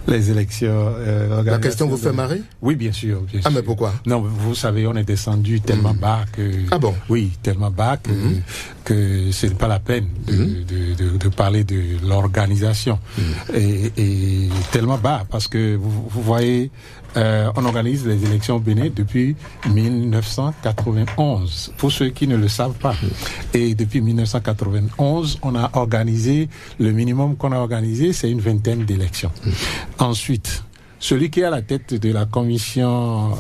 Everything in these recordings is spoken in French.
Les élections... La question vous fait marrer? Oui, bien sûr. Ah, mais pourquoi? Non, vous savez, on est descendu tellement bas que... Ah bon? Oui, tellement bas que ce n'est pas la peine de parler de l'organisation. Et tellement bas, parce que vous voyez... on organise les élections au Bénin depuis 1991, pour ceux qui ne le savent pas. Et depuis 1991, on a organisé, le minimum qu'on a organisé, c'est une vingtaine d'élections. Ensuite, celui qui est à la tête de la commission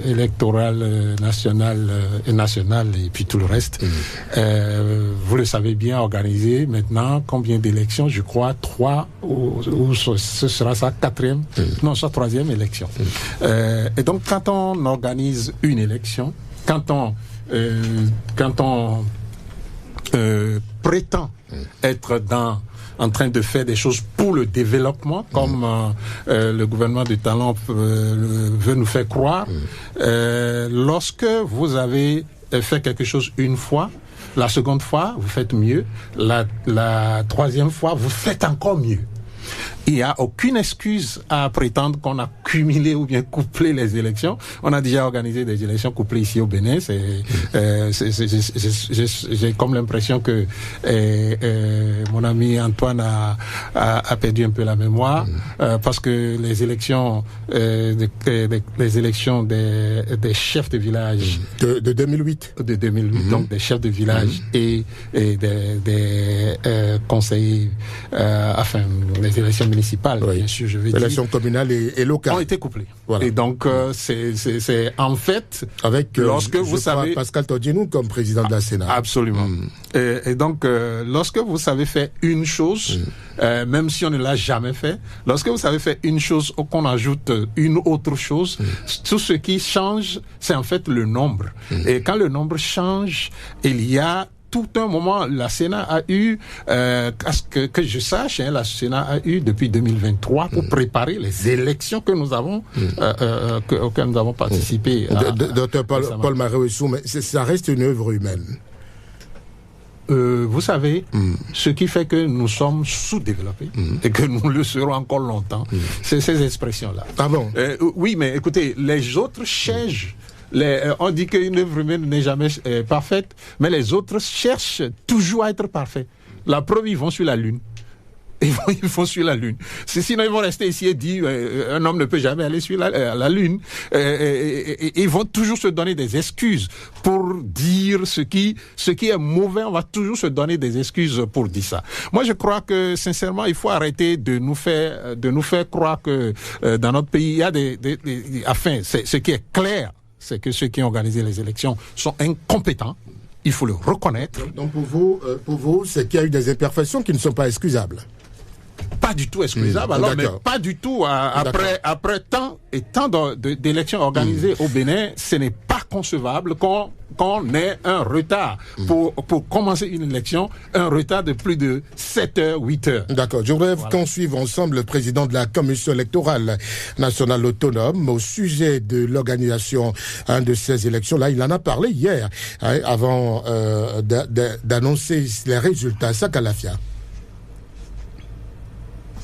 électorale nationale et puis tout le reste, vous le savez bien, organisé maintenant combien d'élections? Je crois 3 ou ce sera sa 4e, non, sa 3e élection. Et donc quand on organise une élection, quand on prétend être en train de faire des choses pour le développement, comme le gouvernement de Talon veut nous faire croire. Lorsque vous avez fait quelque chose une fois, la seconde fois, vous faites mieux. La 3e fois, vous faites encore mieux. Il n'y a aucune excuse à prétendre qu'on a cumulé ou bien couplé les élections. On a déjà organisé des élections couplées ici au Bénin. J'ai comme l'impression que mon ami Antoine a perdu un peu la mémoire parce que les élections des chefs de village de 2008, donc des chefs de village et des conseillers, enfin les élections municipales, bien sûr, je vais dire. Élections communales et locales ont été couplées. Voilà. Et donc, c'est en fait, avec lorsque vous savez Pascal Todinou comme président de la Sénat. Absolument. Et donc, lorsque vous savez faire une chose, même si on ne l'a jamais fait, lorsque vous savez faire une chose ou qu'on ajoute une autre chose, tout ce qui change, c'est en fait le nombre. Et quand le nombre change, il y a tout un moment, la Sénat a eu, que je sache, la Sénat a eu depuis 2023 pour préparer les élections que nous avons, auxquelles nous avons participé. Docteur Paul Maréouissou, mais ça reste une œuvre humaine. Vous savez, ce qui fait que nous sommes sous-développés et que nous le serons encore longtemps, c'est ces expressions-là. Ah bon? Oui, mais écoutez, les autres cherchent. On dit qu'une œuvre humaine n'est jamais parfaite, mais les autres cherchent toujours à être parfaits. La preuve, ils vont sur la Lune. Ils vont sur la Lune. Sinon, ils vont rester ici et dire un homme ne peut jamais aller sur la Lune. Et ils vont toujours se donner des excuses pour dire ce qui est mauvais. On va toujours se donner des excuses pour dire ça. Moi, je crois que sincèrement, il faut arrêter de nous faire croire que dans notre pays, il y a enfin, ce qui est clair, c'est que ceux qui ont organisé les élections sont incompétents. Il faut le reconnaître. Donc pour vous, c'est qu'il y a eu des imperfections qui ne sont pas excusables. Pas du tout excusable, alors, mais pas du tout. Après tant d'élections organisées au Bénin, ce n'est pas concevable qu'on ait un retard pour commencer une élection, un retard de plus de 7 heures, 8 heures. D'accord. Je voudrais qu'on suive ensemble le président de la Commission électorale nationale autonome au sujet de l'organisation de ces élections. Là, il en a parlé hier, avant d'annoncer les résultats. Sakalafia.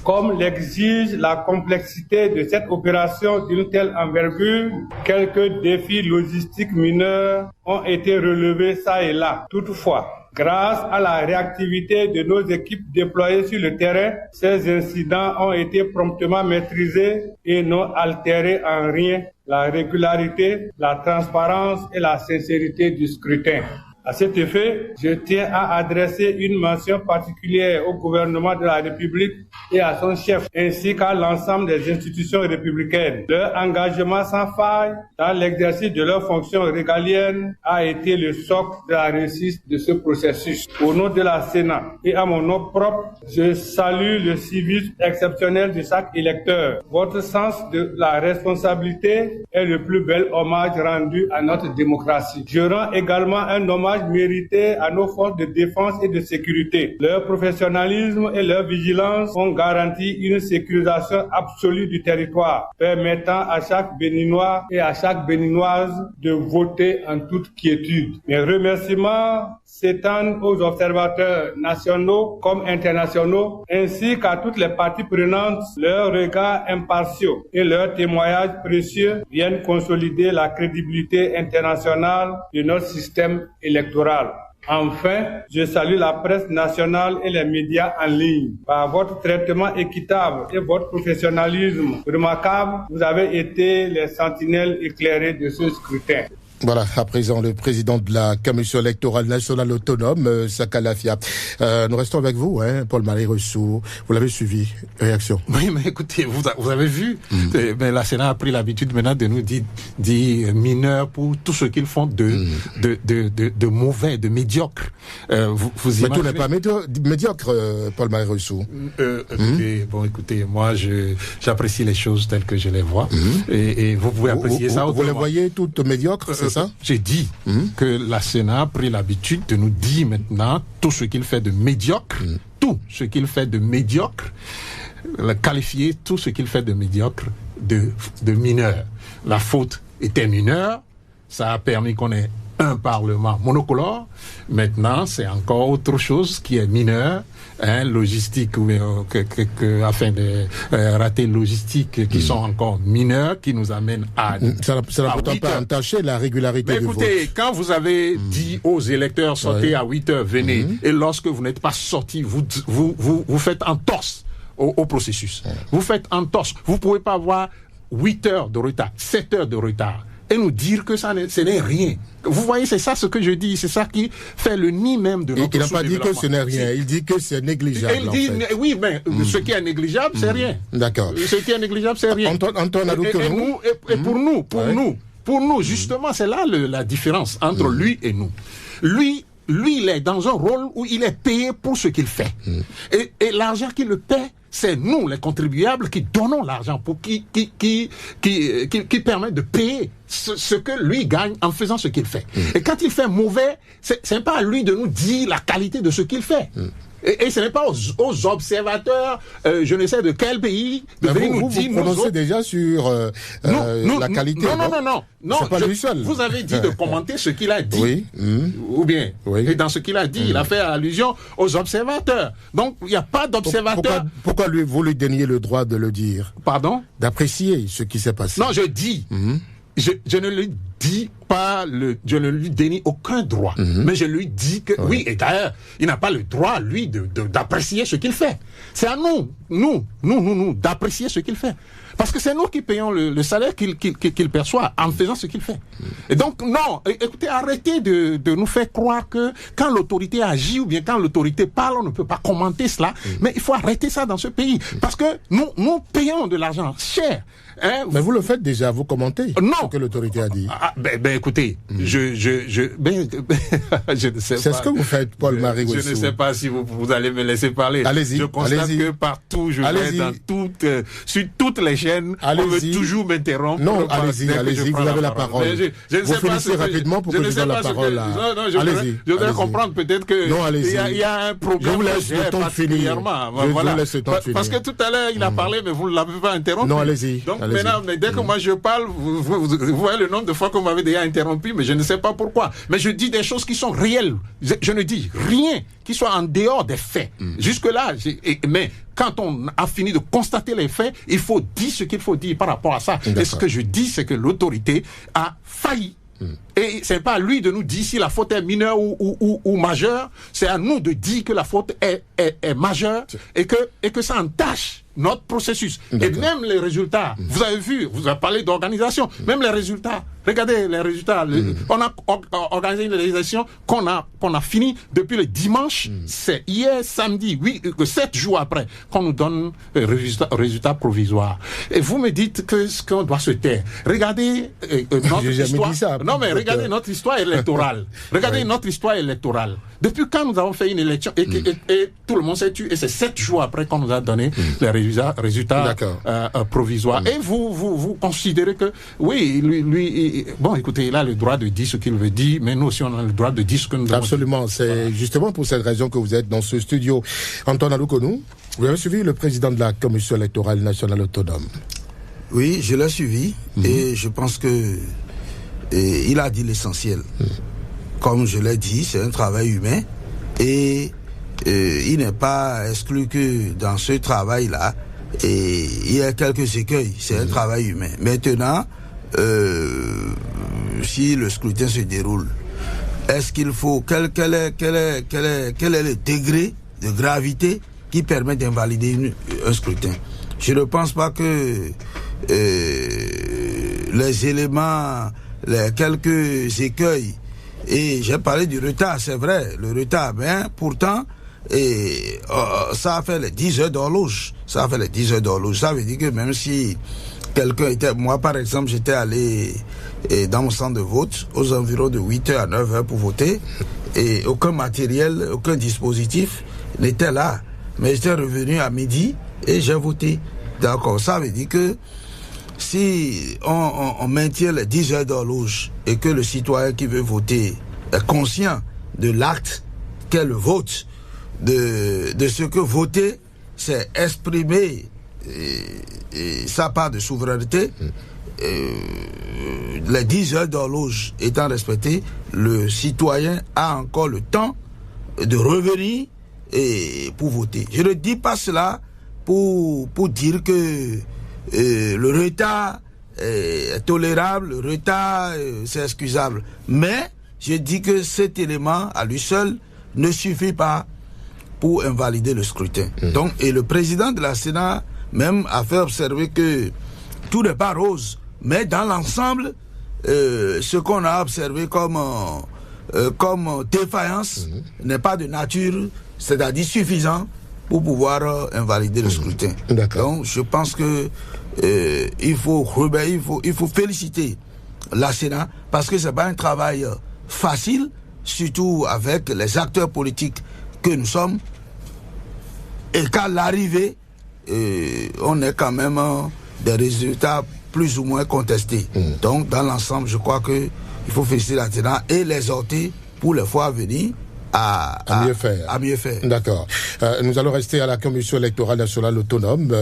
Comme l'exige la complexité de cette opération d'une telle envergure, quelques défis logistiques mineurs ont été relevés ça et là. Toutefois, grâce à la réactivité de nos équipes déployées sur le terrain, ces incidents ont été promptement maîtrisés et n'ont altéré en rien la régularité, la transparence et la sincérité du scrutin. À cet effet, je tiens à adresser une mention particulière au gouvernement de la République et à son chef, ainsi qu'à l'ensemble des institutions républicaines. Leur engagement sans faille dans l'exercice de leurs fonctions régaliennes a été le socle de la réussite de ce processus. Au nom de la Sénat et à mon nom propre, je salue le civisme exceptionnel de chaque électeur. Votre sens de la responsabilité est le plus bel hommage rendu à notre démocratie. Je rends également un hommage hommage mérité à nos forces de défense et de sécurité. Leur professionnalisme et leur vigilance ont garanti une sécurisation absolue du territoire, permettant à chaque Béninois et à chaque Béninoise de voter en toute quiétude. Mes remerciements s'étendent aux observateurs nationaux comme internationaux, ainsi qu'à toutes les parties prenantes. Leurs regards impartiaux et leurs témoignages précieux viennent consolider la crédibilité internationale de notre système électoral. Enfin, je salue la presse nationale et les médias en ligne. Par votre traitement équitable et votre professionnalisme remarquable, vous avez été les sentinelles éclairées de ce scrutin. Voilà, à présent, le président de la Commission électorale nationale autonome, Saka Lafia. Nous restons avec vous, Paul-Marie Ressou. Vous l'avez suivi. Réaction? Oui, mais écoutez, vous avez vu, mais la Sénat a pris l'habitude maintenant de nous dire mineurs pour tout ce qu'ils font de mauvais, de médiocre. Vous mais tout n'est pas médiocre, Paul-Marie Ressou. Écoutez, moi, j'apprécie les choses telles que je les vois. Et vous pouvez apprécier ça autrement. Vous les voyez toutes médiocres, c'est ça? J'ai dit que la Sénat a pris l'habitude de nous dire maintenant tout ce qu'il fait de médiocre, tout ce qu'il fait de médiocre, qualifier tout ce qu'il fait de médiocre de mineur. La faute était mineure, ça a permis qu'on ait un Parlement monocolore. Maintenant, c'est encore autre chose qui est mineur, logistique, afin de rater logistique qui sont encore mineurs, qui nous amènent à... Ça n'a pourtant pas entaché la régularité du vote. Écoutez, quand vous avez dit aux électeurs, sortez à 8h, venez, et lorsque vous n'êtes pas sortis, vous faites entorse au processus. Vous faites entorse. Vous pouvez pas avoir 8 heures de retard, 7 heures de retard, et nous dire que ce n'est rien. Vous voyez, c'est ça ce que je dis, c'est ça qui fait le nid même de notre sous-développement. Il n'a pas dit que ce n'est rien, il dit que c'est négligeable. Il dit, oui, mais ce qui est négligeable, c'est rien. D'accord. Ce qui est négligeable, c'est rien. Pour nous, justement, c'est là la différence entre lui et nous. Lui, il est dans un rôle où il est payé pour ce qu'il fait. Et l'argent qu'il le paie, c'est nous, les contribuables, qui donnons l'argent pour qui permet de payer ce que lui gagne en faisant ce qu'il fait. Et quand il fait mauvais, c'est pas à lui de nous dire la qualité de ce qu'il fait. Et ce n'est pas aux observateurs, je ne sais de quel pays, de venir nous dire... Vous prononcez déjà sur la qualité. Non, c'est pas lui seul. Vous avez dit de commenter ce qu'il a dit. Oui. Ou bien, et dans ce qu'il a dit, il a fait allusion aux observateurs. Donc, il n'y a pas d'observateurs... Pourquoi vous lui donniez le droit de le dire? Pardon? D'apprécier ce qui s'est passé. Non, je dis... Je ne lui dis pas je ne lui dénie aucun droit, mais je lui dis que oui, et d'ailleurs, il n'a pas le droit, lui, d'apprécier ce qu'il fait. C'est à nous, d'apprécier ce qu'il fait. Parce que c'est nous qui payons le salaire qu'il perçoit en faisant ce qu'il fait. Et donc, non, écoutez, arrêtez de nous faire croire que quand l'autorité agit ou bien quand l'autorité parle, on ne peut pas commenter cela. Mais il faut arrêter ça dans ce pays. Parce que nous payons de l'argent cher. Mais vous le faites déjà, vous commentez ce que l'autorité a dit. Écoutez, je ne sais pas. C'est ce que vous faites, Paul-Marie Ressou. Je ne sais pas si vous allez me laisser parler. Allez-y. Je constate que partout, sur toutes les chaînes, on veut toujours m'interrompre. Non, allez-y, vous avez la parole. Vous finissez rapidement pour que je donne la parole à... Allez-y. Je voudrais comprendre peut-être que il y a un problème. Je vous laisse le temps de finir. Parce que tout à l'heure, il a parlé, mais vous ne l'avez pas interrompu. Non, allez-y. Maintenant, dès que moi je parle, vous voyez le nombre de fois qu'on m'avait déjà interrompu, mais je ne sais pas pourquoi. Mais je dis des choses qui sont réelles. Je ne dis rien qui soit en dehors des faits. Jusque-là, mais quand on a fini de constater les faits, il faut dire ce qu'il faut dire par rapport à ça. Et ce que je dis, c'est que l'autorité a failli. Et c'est pas à lui de nous dire si la faute est mineure ou majeure. C'est à nous de dire que la faute est majeure et que ça entache notre processus. Et même les résultats, vous avez vu, vous avez parlé d'organisation, même les résultats, regardez les résultats. On a organisé une réalisation qu'on a fini depuis le dimanche. C'est hier, samedi, 7 jours après, qu'on nous donne le résultat provisoire. Et vous me dites qu'on doit se taire. Regardez notre histoire. Non, mais regardez notre histoire électorale. Regardez notre histoire électorale. Depuis quand nous avons fait une élection et tout le monde s'est tué, et c'est 7 jours après qu'on nous a donné les résultats provisoires. Et vous considérez que, oui, lui bon, écoutez, il a le droit de dire ce qu'il veut dire, mais nous aussi, on a le droit de dire ce que nous devons dire. Absolument, c'est justement pour cette raison que vous êtes dans ce studio. Antoine Aloukonou, vous avez suivi le président de la Commission électorale nationale autonome. Oui, je l'ai suivi et je pense que il a dit l'essentiel. Comme je l'ai dit, c'est un travail humain et il n'est pas exclu que dans ce travail-là, il y a quelques écueils. C'est un travail humain. Maintenant, si le scrutin se déroule, est-ce qu'il faut quel est le degré de gravité qui permet d'invalider un scrutin? Je ne pense pas que les éléments, les quelques écueils, et j'ai parlé du retard, c'est vrai, le retard, mais pourtant, ça a fait les 10 heures d'horloge. Ça veut dire que même si quelqu'un était... Moi, par exemple, j'étais allé dans mon centre de vote aux environs de 8h à 9h pour voter et aucun matériel, aucun dispositif n'était là. Mais j'étais revenu à midi et j'ai voté. D'accord, ça veut dire que si on maintient les 10 heures d'horloge et que le citoyen qui veut voter est conscient de l'acte qu'est le vote, de ce que voter, c'est exprimer sa part de souveraineté, les 10 heures d'horloge étant respectées, le citoyen a encore le temps de revenir pour voter. Je ne dis pas cela pour dire que le retard est tolérable, le retard c'est excusable. Mais je dis que cet élément à lui seul ne suffit pas pour invalider le scrutin. Donc, et le président de la Sénat même a fait observer que tout n'est pas rose, mais dans l'ensemble, ce qu'on a observé comme défaillance n'est pas de nature, c'est-à-dire suffisant pour pouvoir invalider le scrutin. Donc, je pense que il faut féliciter la Sénat parce que c'est pas un travail facile, surtout avec les acteurs politiques que nous sommes, et qu'à l'arrivée, on est quand même des résultats plus ou moins contestés. Donc, dans l'ensemble, je crois qu'il faut féliciter la Sénat et les exhorter pour les fois à venir à mieux faire. D'accord. Nous allons rester à la Commission électorale nationale autonome.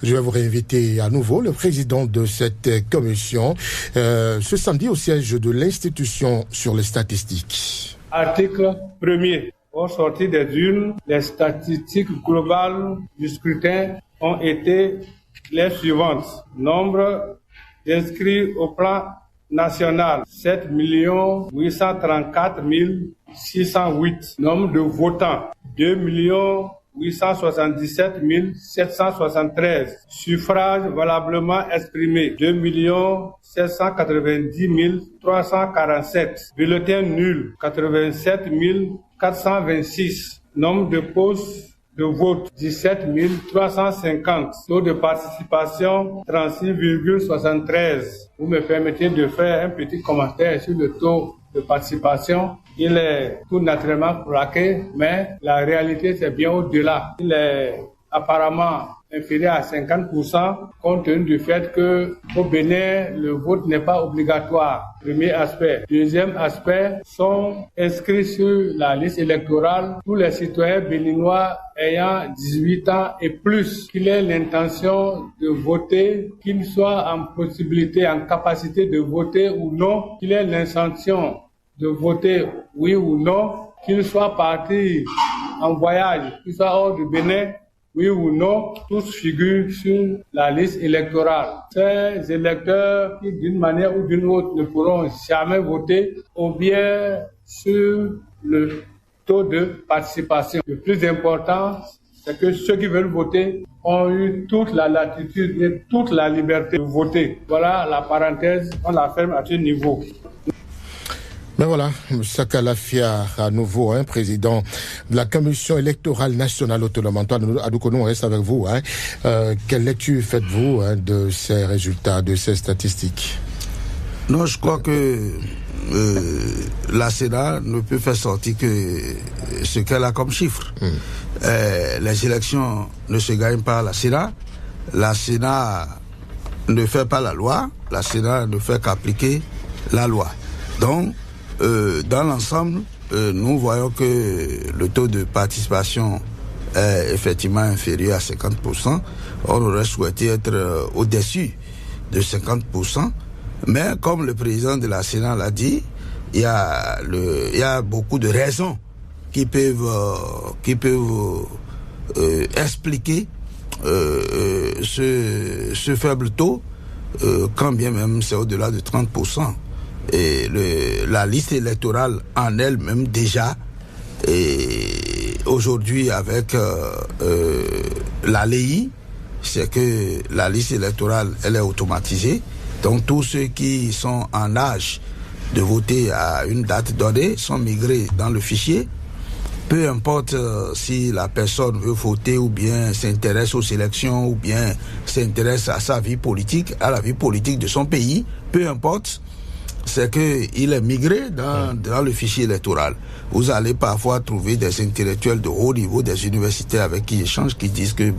Je vais vous réinviter à nouveau le président de cette commission ce samedi au siège de l'institution sur les statistiques. Article 1er. Au sortir des urnes, les statistiques globales du scrutin ont été les suivantes. Nombre d'inscrits au plan national, 7 834 608. Nombre de votants, 2 877 773. Suffrages valablement exprimés, 2 790 347. Bulletins nuls, 87 426. Nombre de postes de vote, 17 350. Taux de participation, 36,73. Vous me permettez de faire un petit commentaire sur le taux de participation. Il est tout naturellement plaqué, mais la réalité c'est bien au-delà. Il est apparemment inférieur à 50%, compte tenu du fait que au Bénin, le vote n'est pas obligatoire. Premier aspect. Deuxième aspect, sont inscrits sur la liste électorale tous les citoyens béninois ayant 18 ans et plus, qu'il ait l'intention de voter, qu'il soit en possibilité, en capacité de voter ou non, qu'il ait l'intention de voter oui ou non, qu'il soit parti en voyage, qu'il soit hors du Bénin, oui ou non, tous figurent sur la liste électorale. Ces électeurs qui, d'une manière ou d'une autre, ne pourront jamais voter, ou bien sur le taux de participation. Le plus important, c'est que ceux qui veulent voter ont eu toute la latitude et toute la liberté de voter. Voilà la parenthèse, on la ferme à ce niveau. Ben voilà, Moussa Lafia, à nouveau, président de la Commission électorale nationale autonome. Antoine Aloukonou, on reste avec vous. Quelle lecture faites-vous de ces résultats, de ces statistiques? Non, je crois que la Sénat ne peut faire sortir que ce qu'elle a comme chiffre. Les élections ne se gagnent pas à la Sénat. La Sénat ne fait pas la loi. La Sénat ne fait qu'appliquer la loi. Donc, dans l'ensemble, nous voyons que le taux de participation est effectivement inférieur à 50%. On aurait souhaité être au-dessus de 50%. Mais comme le président de la Sénat l'a dit, il y a beaucoup de raisons qui peuvent expliquer ce faible taux, quand bien même c'est au-delà de 30%. Et la liste électorale en elle-même déjà, et aujourd'hui avec la LEI, c'est que la liste électorale, elle est automatisée. Donc tous ceux qui sont en âge de voter à une date donnée sont migrés dans le fichier. Peu importe si la personne veut voter ou bien s'intéresse aux élections ou bien s'intéresse à sa vie politique, à la vie politique de son pays, peu importe, c'est qu'il est migré dans le fichier électoral. Vous allez parfois trouver des intellectuels de haut niveau, des universités avec qui ils échangent, qui disent que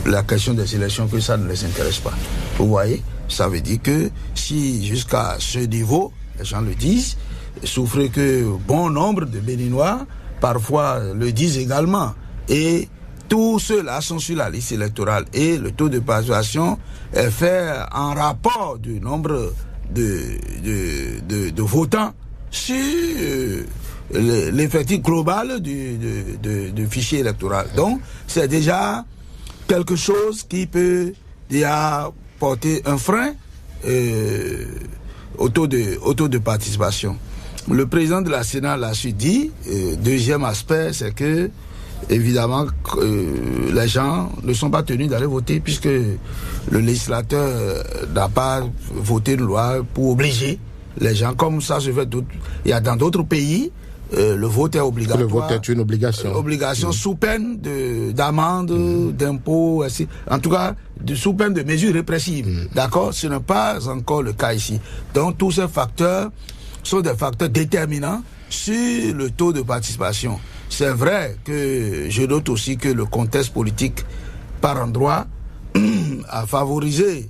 la question des élections, que ça ne les intéresse pas. Vous voyez, ça veut dire que si jusqu'à ce niveau, les gens le disent, souffrent que bon nombre de Béninois, parfois le disent également. Et tous ceux-là sont sur la liste électorale. Et le taux de participation est fait en rapport du nombre de votants sur l'effectif global du fichier électoral. Donc, c'est déjà quelque chose qui peut déjà porter un frein au taux de participation. Le président de la Sénat l'a su dit. Deuxième aspect, c'est que évidemment les gens ne sont pas tenus d'aller voter puisque le législateur n'a pas voté une loi pour obliger les gens, comme ça se fait il y a dans d'autres pays, le vote est obligatoire. Le vote est une obligation. Obligation sous peine d'amende, d'impôts, en tout cas sous peine de mesures répressives. D'accord? Ce n'est pas encore le cas ici. Donc tous ces facteurs sont des facteurs déterminants sur le taux de participation. C'est vrai que je note aussi que le contexte politique par endroit a favorisé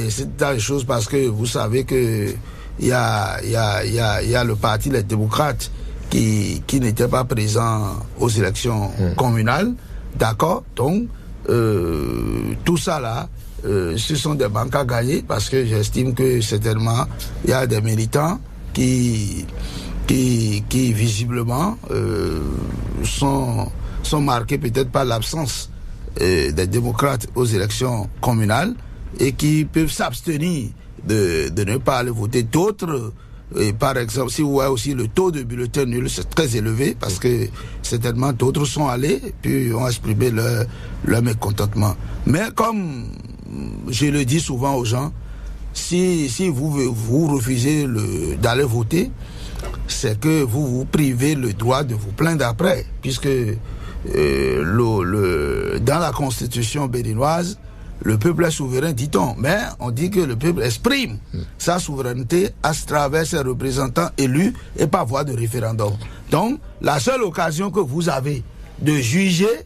cette chose parce que vous savez que il y a le parti les démocrates qui n'était pas présent aux élections communales, d'accord. Donc tout ça là, ce sont des banques à gagner parce que j'estime que certainement il y a des militants qui visiblement sont marqués peut-être par l'absence des démocrates aux élections communales et qui peuvent s'abstenir de ne pas aller voter. D'autres, par exemple, si vous voyez aussi le taux de bulletins nuls, c'est très élevé parce que certainement d'autres sont allés et puis ont exprimé leur mécontentement. Mais comme je le dis souvent aux gens, si vous refusez d'aller voter, c'est que vous privez le droit de vous plaindre après, puisque dans la constitution béninoise, le peuple est souverain, dit-on, mais on dit que le peuple exprime sa souveraineté à travers ses représentants élus et par voie de référendum. Donc, la seule occasion que vous avez de juger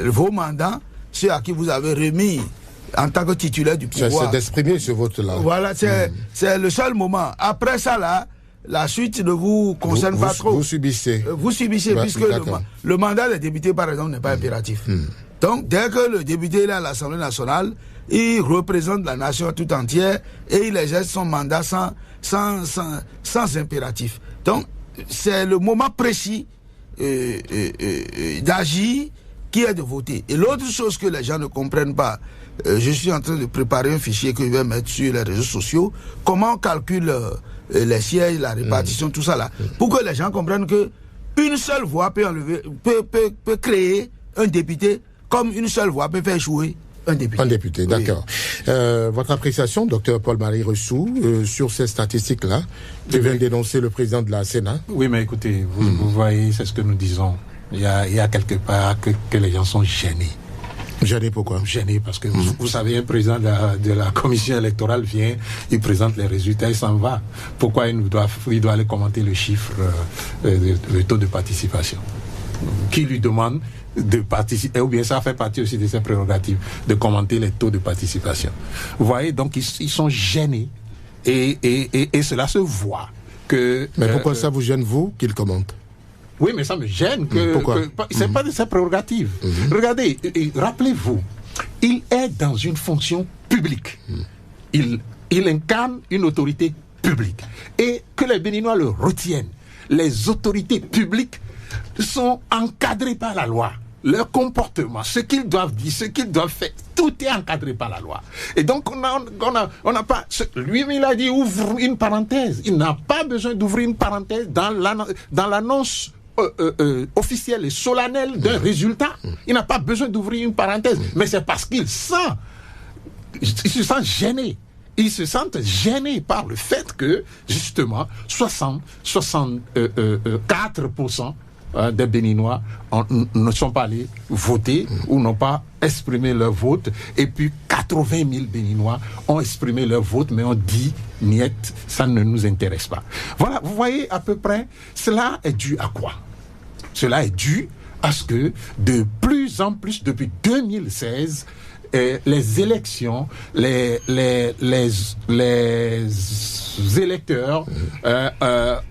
vos mandats, ceux à qui vous avez remis en tant que titulaire du pouvoir. C'est d'exprimer ce vote-là. Voilà, c'est le seul moment. Après ça, là, la suite ne vous concerne pas trop. Vous subissez. Vous subissez, puisque le mandat des députés, par exemple, n'est pas impératif. Donc, dès que le député est à l'Assemblée nationale, il représente la nation tout entière et il exerce son mandat sans impératif. Donc, c'est le moment précis d'agir qui est de voter. Et l'autre chose que les gens ne comprennent pas, je suis en train de préparer un fichier que je vais mettre sur les réseaux sociaux, comment on calcule les sièges, la répartition, tout ça là, pour que les gens comprennent que une seule voix peut créer un député, comme une seule voix peut faire échouer un député. Un député, d'accord. Votre appréciation, docteur Paul-Marie Ressou, sur ces statistiques-là, que vient dénoncer le président de la Sénat? Oui, mais écoutez, vous voyez, c'est ce que nous disons. Il y a quelque part que les gens sont gênés. Gêné pourquoi? Gêné parce que vous savez, un président de la commission électorale vient, il présente les résultats, il s'en va. Pourquoi il doit aller commenter le chiffre, le taux de participation? qui lui demande de participer, ou bien ça fait partie aussi de ses prérogatives, de commenter les taux de participation. Vous voyez, donc ils sont gênés et cela se voit. Mais pourquoi ça vous gêne, vous, qu'il commente? Oui, mais ça me gêne. C'est pas de sa prérogative. Regardez, rappelez-vous, il est dans une fonction publique. Il incarne une autorité publique. Et que les Béninois le retiennent. Les autorités publiques sont encadrées par la loi. Leur comportement, ce qu'ils doivent dire, ce qu'ils doivent faire, tout est encadré par la loi. Et donc, on n'a pas... Lui-même, il a dit, ouvre une parenthèse. Il n'a pas besoin d'ouvrir une parenthèse dans l'annonce officielle et solennelle d'un résultat. Il n'a pas besoin d'ouvrir une parenthèse. Mais c'est parce qu'il se sent gêné. Ils se sentent gênés par le fait que, justement, 64% des Béninois ne sont pas allés voter ou n'ont pas exprimé leur vote. Et puis, 80 000 Béninois ont exprimé leur vote, mais ont dit, niet, ça ne nous intéresse pas. Voilà, vous voyez à peu près, cela est dû à quoi? Cela est dû à ce que, de plus en plus, depuis 2016, les élections, les électeurs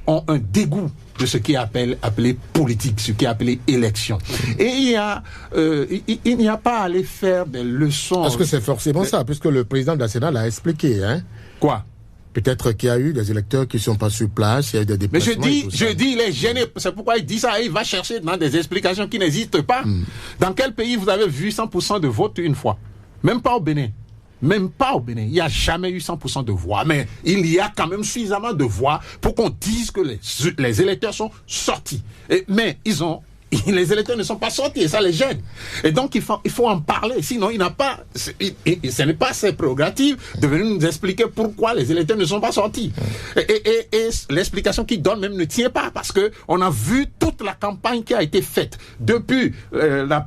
ont un dégoût de ce qui est appelé politique, ce qui est appelé élection. Et il n'y a pas à aller faire des leçons. Est-ce que c'est forcément ça, puisque le président de la Sénat l'a expliqué, hein? Quoi? Peut-être qu'il y a eu des électeurs qui ne sont pas sur place, il y a eu des déplacements. Mais je dis, il est gêné. C'est pourquoi il dit ça. Il va chercher dans des explications qui n'existent pas. Dans quel pays vous avez vu 100% de vote une fois? Même pas au Bénin. Même pas au Bénin. Il n'y a jamais eu 100% de voix. Mais il y a quand même suffisamment de voix pour qu'on dise que les électeurs sont sortis. Mais les électeurs ne sont pas sortis et ça les gêne. Et donc il faut en parler. Sinon, ce n'est pas ses prérogatives de venir nous expliquer pourquoi les électeurs ne sont pas sortis. Et l'explication qu'il donne même ne tient pas parce que on a vu toute la campagne qui a été faite depuis la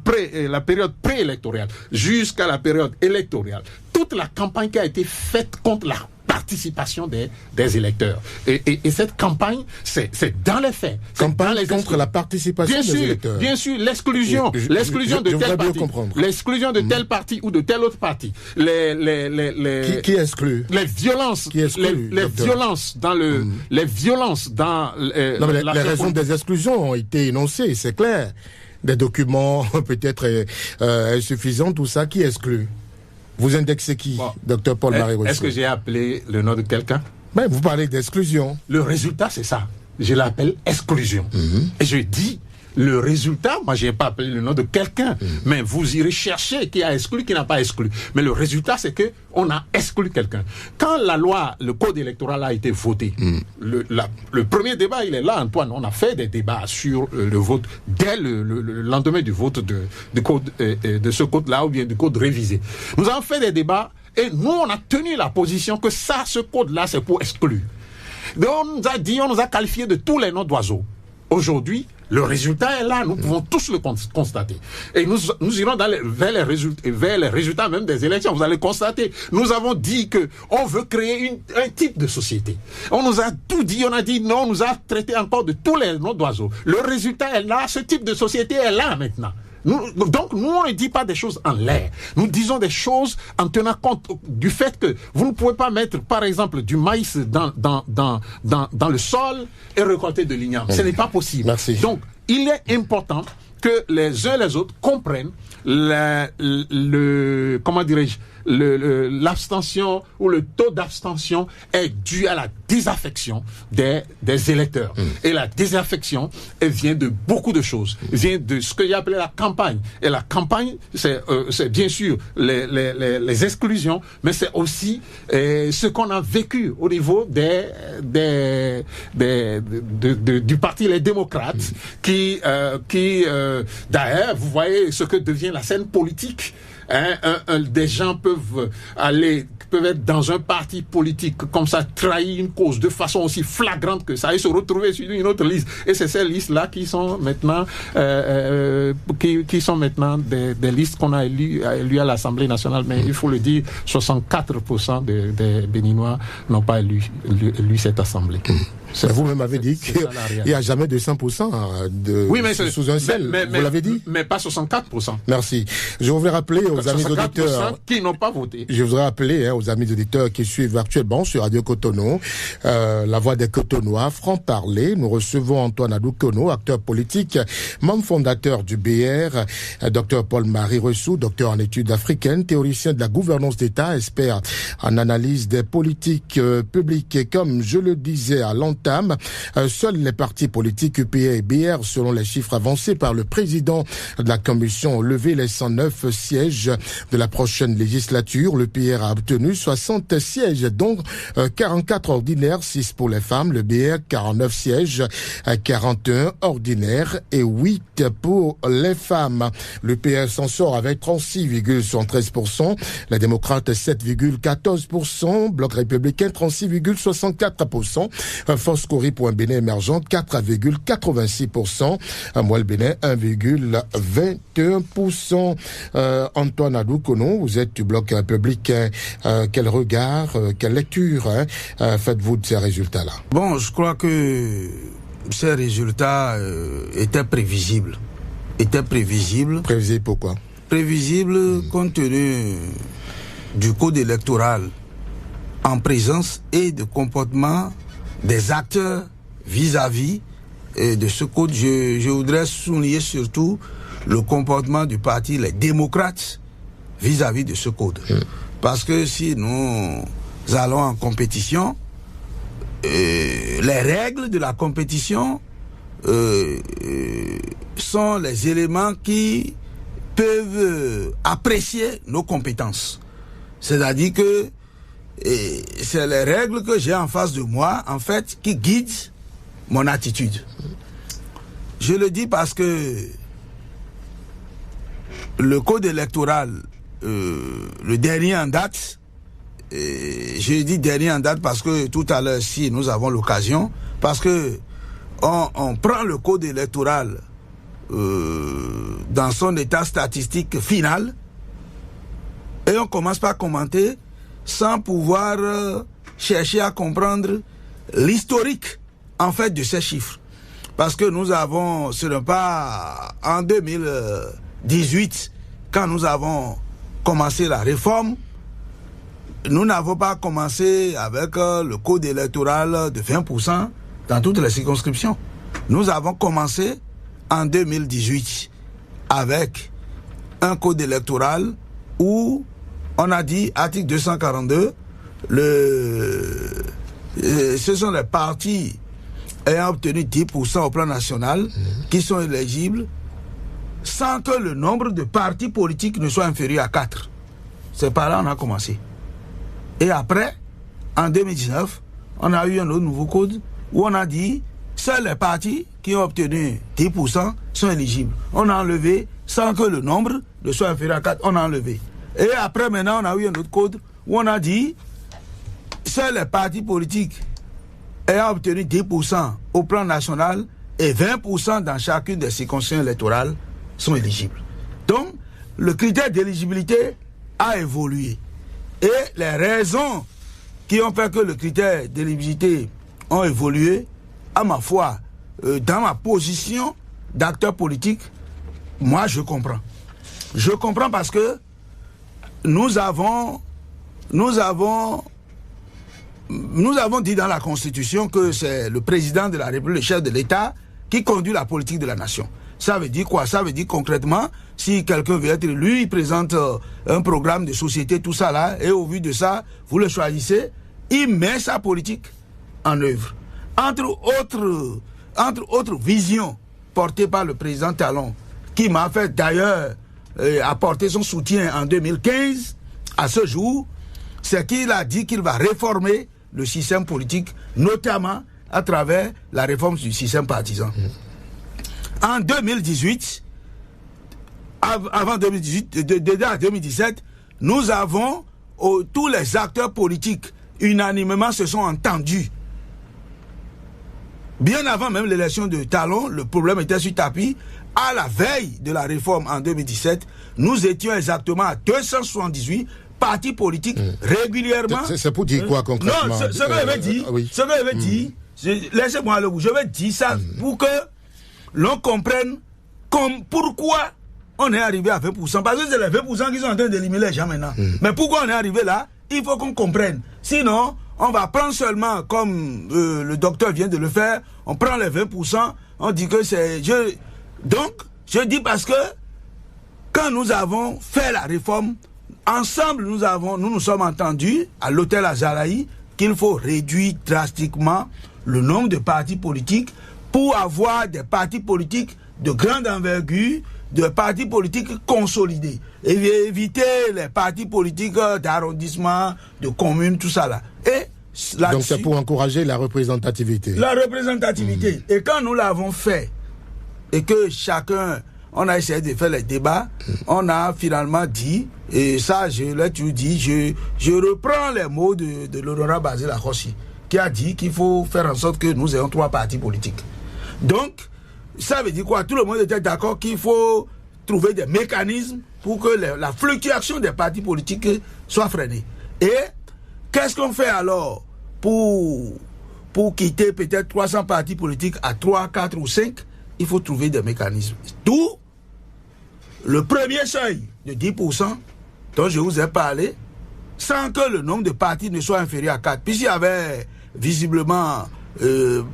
période préélectorale jusqu'à la période électorale. Toute la campagne qui a été faite contre la participation des électeurs. Et cette campagne, c'est dans les faits. Campagne contre la participation des électeurs. Bien sûr, l'exclusion de tel parti. L'exclusion de tel parti ou de tel autre parti. Qui exclut? Les violences. Qui exclut? Les violences dans les violences dans les raisons des exclusions ont été énoncées, c'est clair. Des documents peut-être insuffisants, tout ça, qui exclut? Vous indexez qui, Dr Paul-Marie Rousseau? Est-ce que j'ai appelé le nom de quelqu'un? Mais vous parlez d'exclusion. Le résultat, c'est ça. Je l'appelle exclusion. Et je dis, le résultat, moi, je n'ai pas appelé le nom de quelqu'un. Mais vous irez chercher qui a exclu, qui n'a pas exclu. Mais le résultat, c'est qu'on a exclu quelqu'un. Quand la loi, le code électoral a été voté, le premier débat, il est là, Antoine. On a fait des débats sur le vote dès le lendemain du vote de ce code-là, ou bien du code révisé. Nous avons fait des débats et nous, on a tenu la position que ce code-là, c'est pour exclure. Donc, on nous a qualifié de tous les noms d'oiseaux. Aujourd'hui, le résultat est là, nous pouvons tous le constater. Et nous irons vers les résultats même des élections. Vous allez constater, nous avons dit que on veut créer un type de société. On nous a tout dit, on a dit non, on nous a traité encore de tous les noms d'oiseaux. Le résultat est là, ce type de société est là maintenant. Donc, nous, on ne dit pas des choses en l'air. Nous disons des choses en tenant compte du fait que vous ne pouvez pas mettre, par exemple, du maïs dans le sol et récolter de l'igname. Ce n'est pas possible. Merci. Donc, il est important que les uns et les autres comprennent l'abstention ou le taux d'abstention est dû à la désaffection des électeurs. Et la désaffection, elle vient de beaucoup de choses. Elle vient de ce qu'il a appelé la campagne. Et la campagne, c'est bien sûr les exclusions, mais c'est aussi ce qu'on a vécu au niveau du parti Les Démocrates, qui d'ailleurs, vous voyez ce que devient la scène politique. Des gens peuvent être dans un parti politique comme ça, trahir une cause de façon aussi flagrante que ça et se retrouver sur une autre liste. Et c'est ces listes-là qui sont maintenant des listes qu'on a élues à l'Assemblée nationale. Mais il faut le dire, 64% des Béninois n'ont pas élu cette Assemblée. Vous-même avez dit qu'il n'y a jamais de 100% sous un sel. Vous l'avez dit? Mais pas 64%. Merci. Je voudrais rappeler aux amis auditeurs qui n'ont pas voté. Je voudrais rappeler aux amis auditeurs qui suivent actuellement sur Radio Cotonou, la voix des Cotonois, franc-parler. Nous recevons Antoine Adou-Kono, acteur politique, membre fondateur du BR, Dr Paul-Marie Ressou, docteur en études africaines, théoricien de la gouvernance d'État, expert en analyse des politiques publiques. Et comme je le disais à l'entame, seuls les partis politiques UPA et BR, selon les chiffres avancés par le président de la commission, ont levé les 109 sièges de la prochaine législature. Le PR a obtenu 60 sièges, dont 44 ordinaires, 6 pour les femmes. Le BR, 49 sièges, 41 ordinaires et 8 pour les femmes. Le PR s'en sort avec 36,73%. Les démocrates, 7,14%. Bloc républicain, 36,64%. Force Cori.Bénin émergent, 4,86%. Moelle Bénin, 1,21%. Antoine Adou-Kono, vous êtes du bloc républicain. Quel regard, quelle lecture faites-vous de ces résultats-là? Bon, je crois que ces résultats étaient prévisibles. Prévisible pourquoi? Prévisible compte tenu du code électoral en présence et de comportement des acteurs vis-à-vis de ce code. Je voudrais souligner surtout le comportement du parti Les Démocrates vis-à-vis de ce code. Parce que si nous allons en compétition, les règles de la compétition sont les éléments qui peuvent apprécier nos compétences. C'est-à-dire que c'est les règles que j'ai en face de moi, en fait, qui guident mon attitude. Je le dis parce que le code électoral, le dernier en date, je dis dernier en date parce que tout à l'heure, si nous avons l'occasion, parce que on prend le code électoral dans son état statistique final et on commence par commenter sans pouvoir chercher à comprendre l'historique en fait de ces chiffres. Parce que nous avons, ce n'est pas en 2018 quand nous avons commencé la réforme, nous n'avons pas commencé avec le code électoral de 20% dans toutes les circonscriptions. Nous avons commencé en 2018 avec un code électoral où on a dit, article 242, ce sont les partis ayant obtenu 10% au plan national qui sont éligibles sans que le nombre de partis politiques ne soit inférieur à 4. C'est par là qu'on a commencé. Et après, en 2019, on a eu un autre nouveau code où on a dit seuls les partis qui ont obtenu 10% sont éligibles. On a enlevé sans que le nombre ne soit inférieur à 4. On a enlevé. Et après, maintenant, on a eu un autre code où on a dit seuls les partis politiques ayant obtenu 10% au plan national et 20% dans chacune des circonscriptions électorales sont éligibles. Donc, le critère d'éligibilité a évolué. Et les raisons qui ont fait que le critère d'éligibilité ont évolué, à ma foi, dans ma position d'acteur politique, moi je comprends. Je comprends parce que nous avons dit dans la Constitution que c'est le président de la République, le chef de l'État, qui conduit la politique de la nation. Ça veut dire quoi? Ça veut dire concrètement, si quelqu'un veut être élu, il présente un programme de société, tout ça là, et au vu de ça, vous le choisissez, il met sa politique en œuvre. Entre autres visions portées par le président Talon, qui m'a fait d'ailleurs apporter son soutien en 2015, à ce jour, c'est qu'il a dit qu'il va réformer le système politique, notamment à travers la réforme du système partisan. En 2018, avant 2018, déjà en 2017, nous avons, tous les acteurs politiques unanimement se sont entendus. Bien avant même l'élection de Talon, le problème était sur tapis. À la veille de la réforme en 2017, nous étions exactement à 278 partis politiques régulièrement. C'est pour dire quoi concrètement? Non, ce que j'avais dit, laissez-moi le bout. Je vais dire ça pour que l'on comprenne pourquoi on est arrivé à 20%. Parce que c'est les 20% qui sont en train d'éliminer les gens maintenant. Mais pourquoi on est arrivé là? Il faut qu'on comprenne. Sinon, on va prendre seulement, comme le docteur vient de le faire, on prend les 20%, on dit que c'est... Donc, je dis parce que quand nous avons fait la réforme, ensemble, nous nous sommes entendus à l'hôtel Azaraï qu'il faut réduire drastiquement le nombre de partis politiques pour avoir des partis politiques de grande envergure, de partis politiques consolidés. Et éviter les partis politiques d'arrondissement, de communes, tout ça là. Et donc c'est pour encourager la représentativité. La représentativité. Et quand nous l'avons fait, et que chacun, on a essayé de faire les débats, on a finalement dit, et ça je l'ai toujours dit, je reprends les mots de l'honorable Basile Akossi, qui a dit qu'il faut faire en sorte que nous ayons 3 partis politiques. Donc, ça veut dire quoi? Tout le monde était d'accord qu'il faut trouver des mécanismes pour que la fluctuation des partis politiques soit freinée. Et qu'est-ce qu'on fait alors pour quitter peut-être 300 partis politiques à 3, 4 ou 5? Il faut trouver des mécanismes. D'où le premier seuil de 10% dont je vous ai parlé, sans que le nombre de partis ne soit inférieur à 4. Puisqu'il y avait visiblement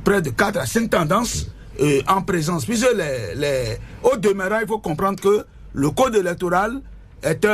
près de 4 à 5 tendances en présence. Puisque au demeurant, il faut comprendre que le code électoral est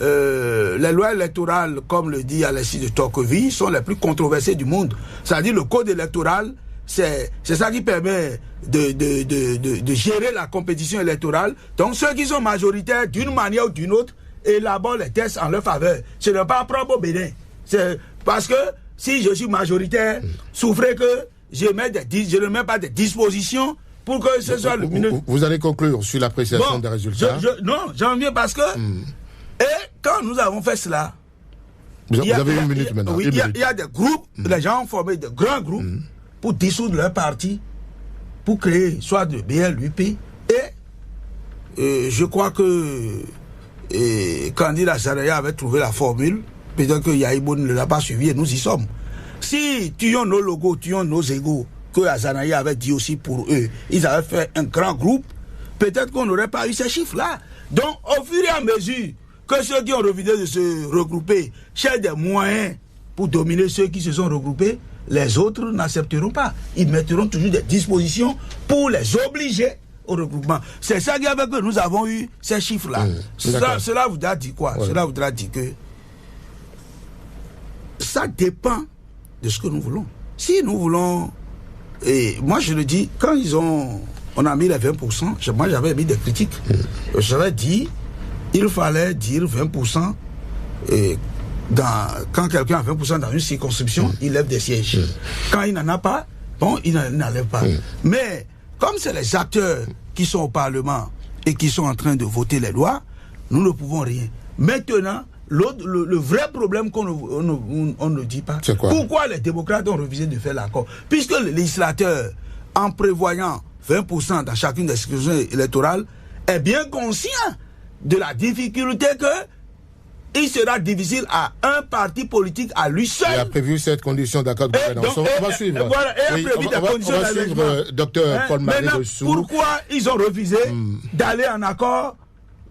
les lois électorales, comme le dit Alexis de Tocqueville, sont les plus controversées du monde. C'est-à-dire le code électoral, c'est ça qui permet de gérer la compétition électorale. Donc ceux qui sont majoritaires d'une manière ou d'une autre élaborent les tests en leur faveur. Ce n'est pas propre au Bénin. C'est parce que si je suis majoritaire, souffrez que je ne mets pas de dispositions pour que ce soit le ministre. Vous allez conclure sur l'appréciation des résultats. Non, j'en viens parce que et quand nous avons fait cela, vous avez une minute maintenant. Oui, il y a des groupes, les gens ont formé de grands groupes pour dissoudre leur parti, pour créer soit de BLUP, et je crois que Candide Azaraïa avait trouvé la formule, peut-être que Yaïbo ne l'a pas suivi et nous y sommes. Si tuons nos logos, tuons nos égos, que Azaraïa avait dit aussi pour eux, ils avaient fait un grand groupe, peut-être qu'on n'aurait pas eu ces chiffres-là. Donc, au fur et à mesure que ceux qui ont refusé de se regrouper cherchent des moyens pour dominer ceux qui se sont regroupés, les autres n'accepteront pas. Ils mettront toujours des dispositions pour les obliger au regroupement. C'est ça qui a fait que nous avons eu ces chiffres-là. Cela voudra dire quoi? Cela voudra dire que ça dépend de ce que nous voulons. Si nous voulons, et moi je le dis, quand on a mis les 20%, moi j'avais mis des critiques. J'avais dit, il fallait dire 20%, et quand quelqu'un a 20% dans une circonscription, il lève des sièges. Quand il n'en a pas, bon, il n'en lève pas. Mais comme c'est les acteurs qui sont au Parlement et qui sont en train de voter les lois, nous ne pouvons rien. Maintenant, le vrai problème qu'on ne dit pas, pourquoi les démocrates ont refusé de faire l'accord? Puisque le législateur, en prévoyant 20% dans chacune des circonscriptions électorales, est bien conscient de la difficulté que il sera difficile à un parti politique à lui seul. Il a prévu cette condition d'accord de gouvernance. On va suivre. Voilà, on va suivre Dr Paul-Marie Ressou. Pourquoi ils ont refusé d'aller en accord?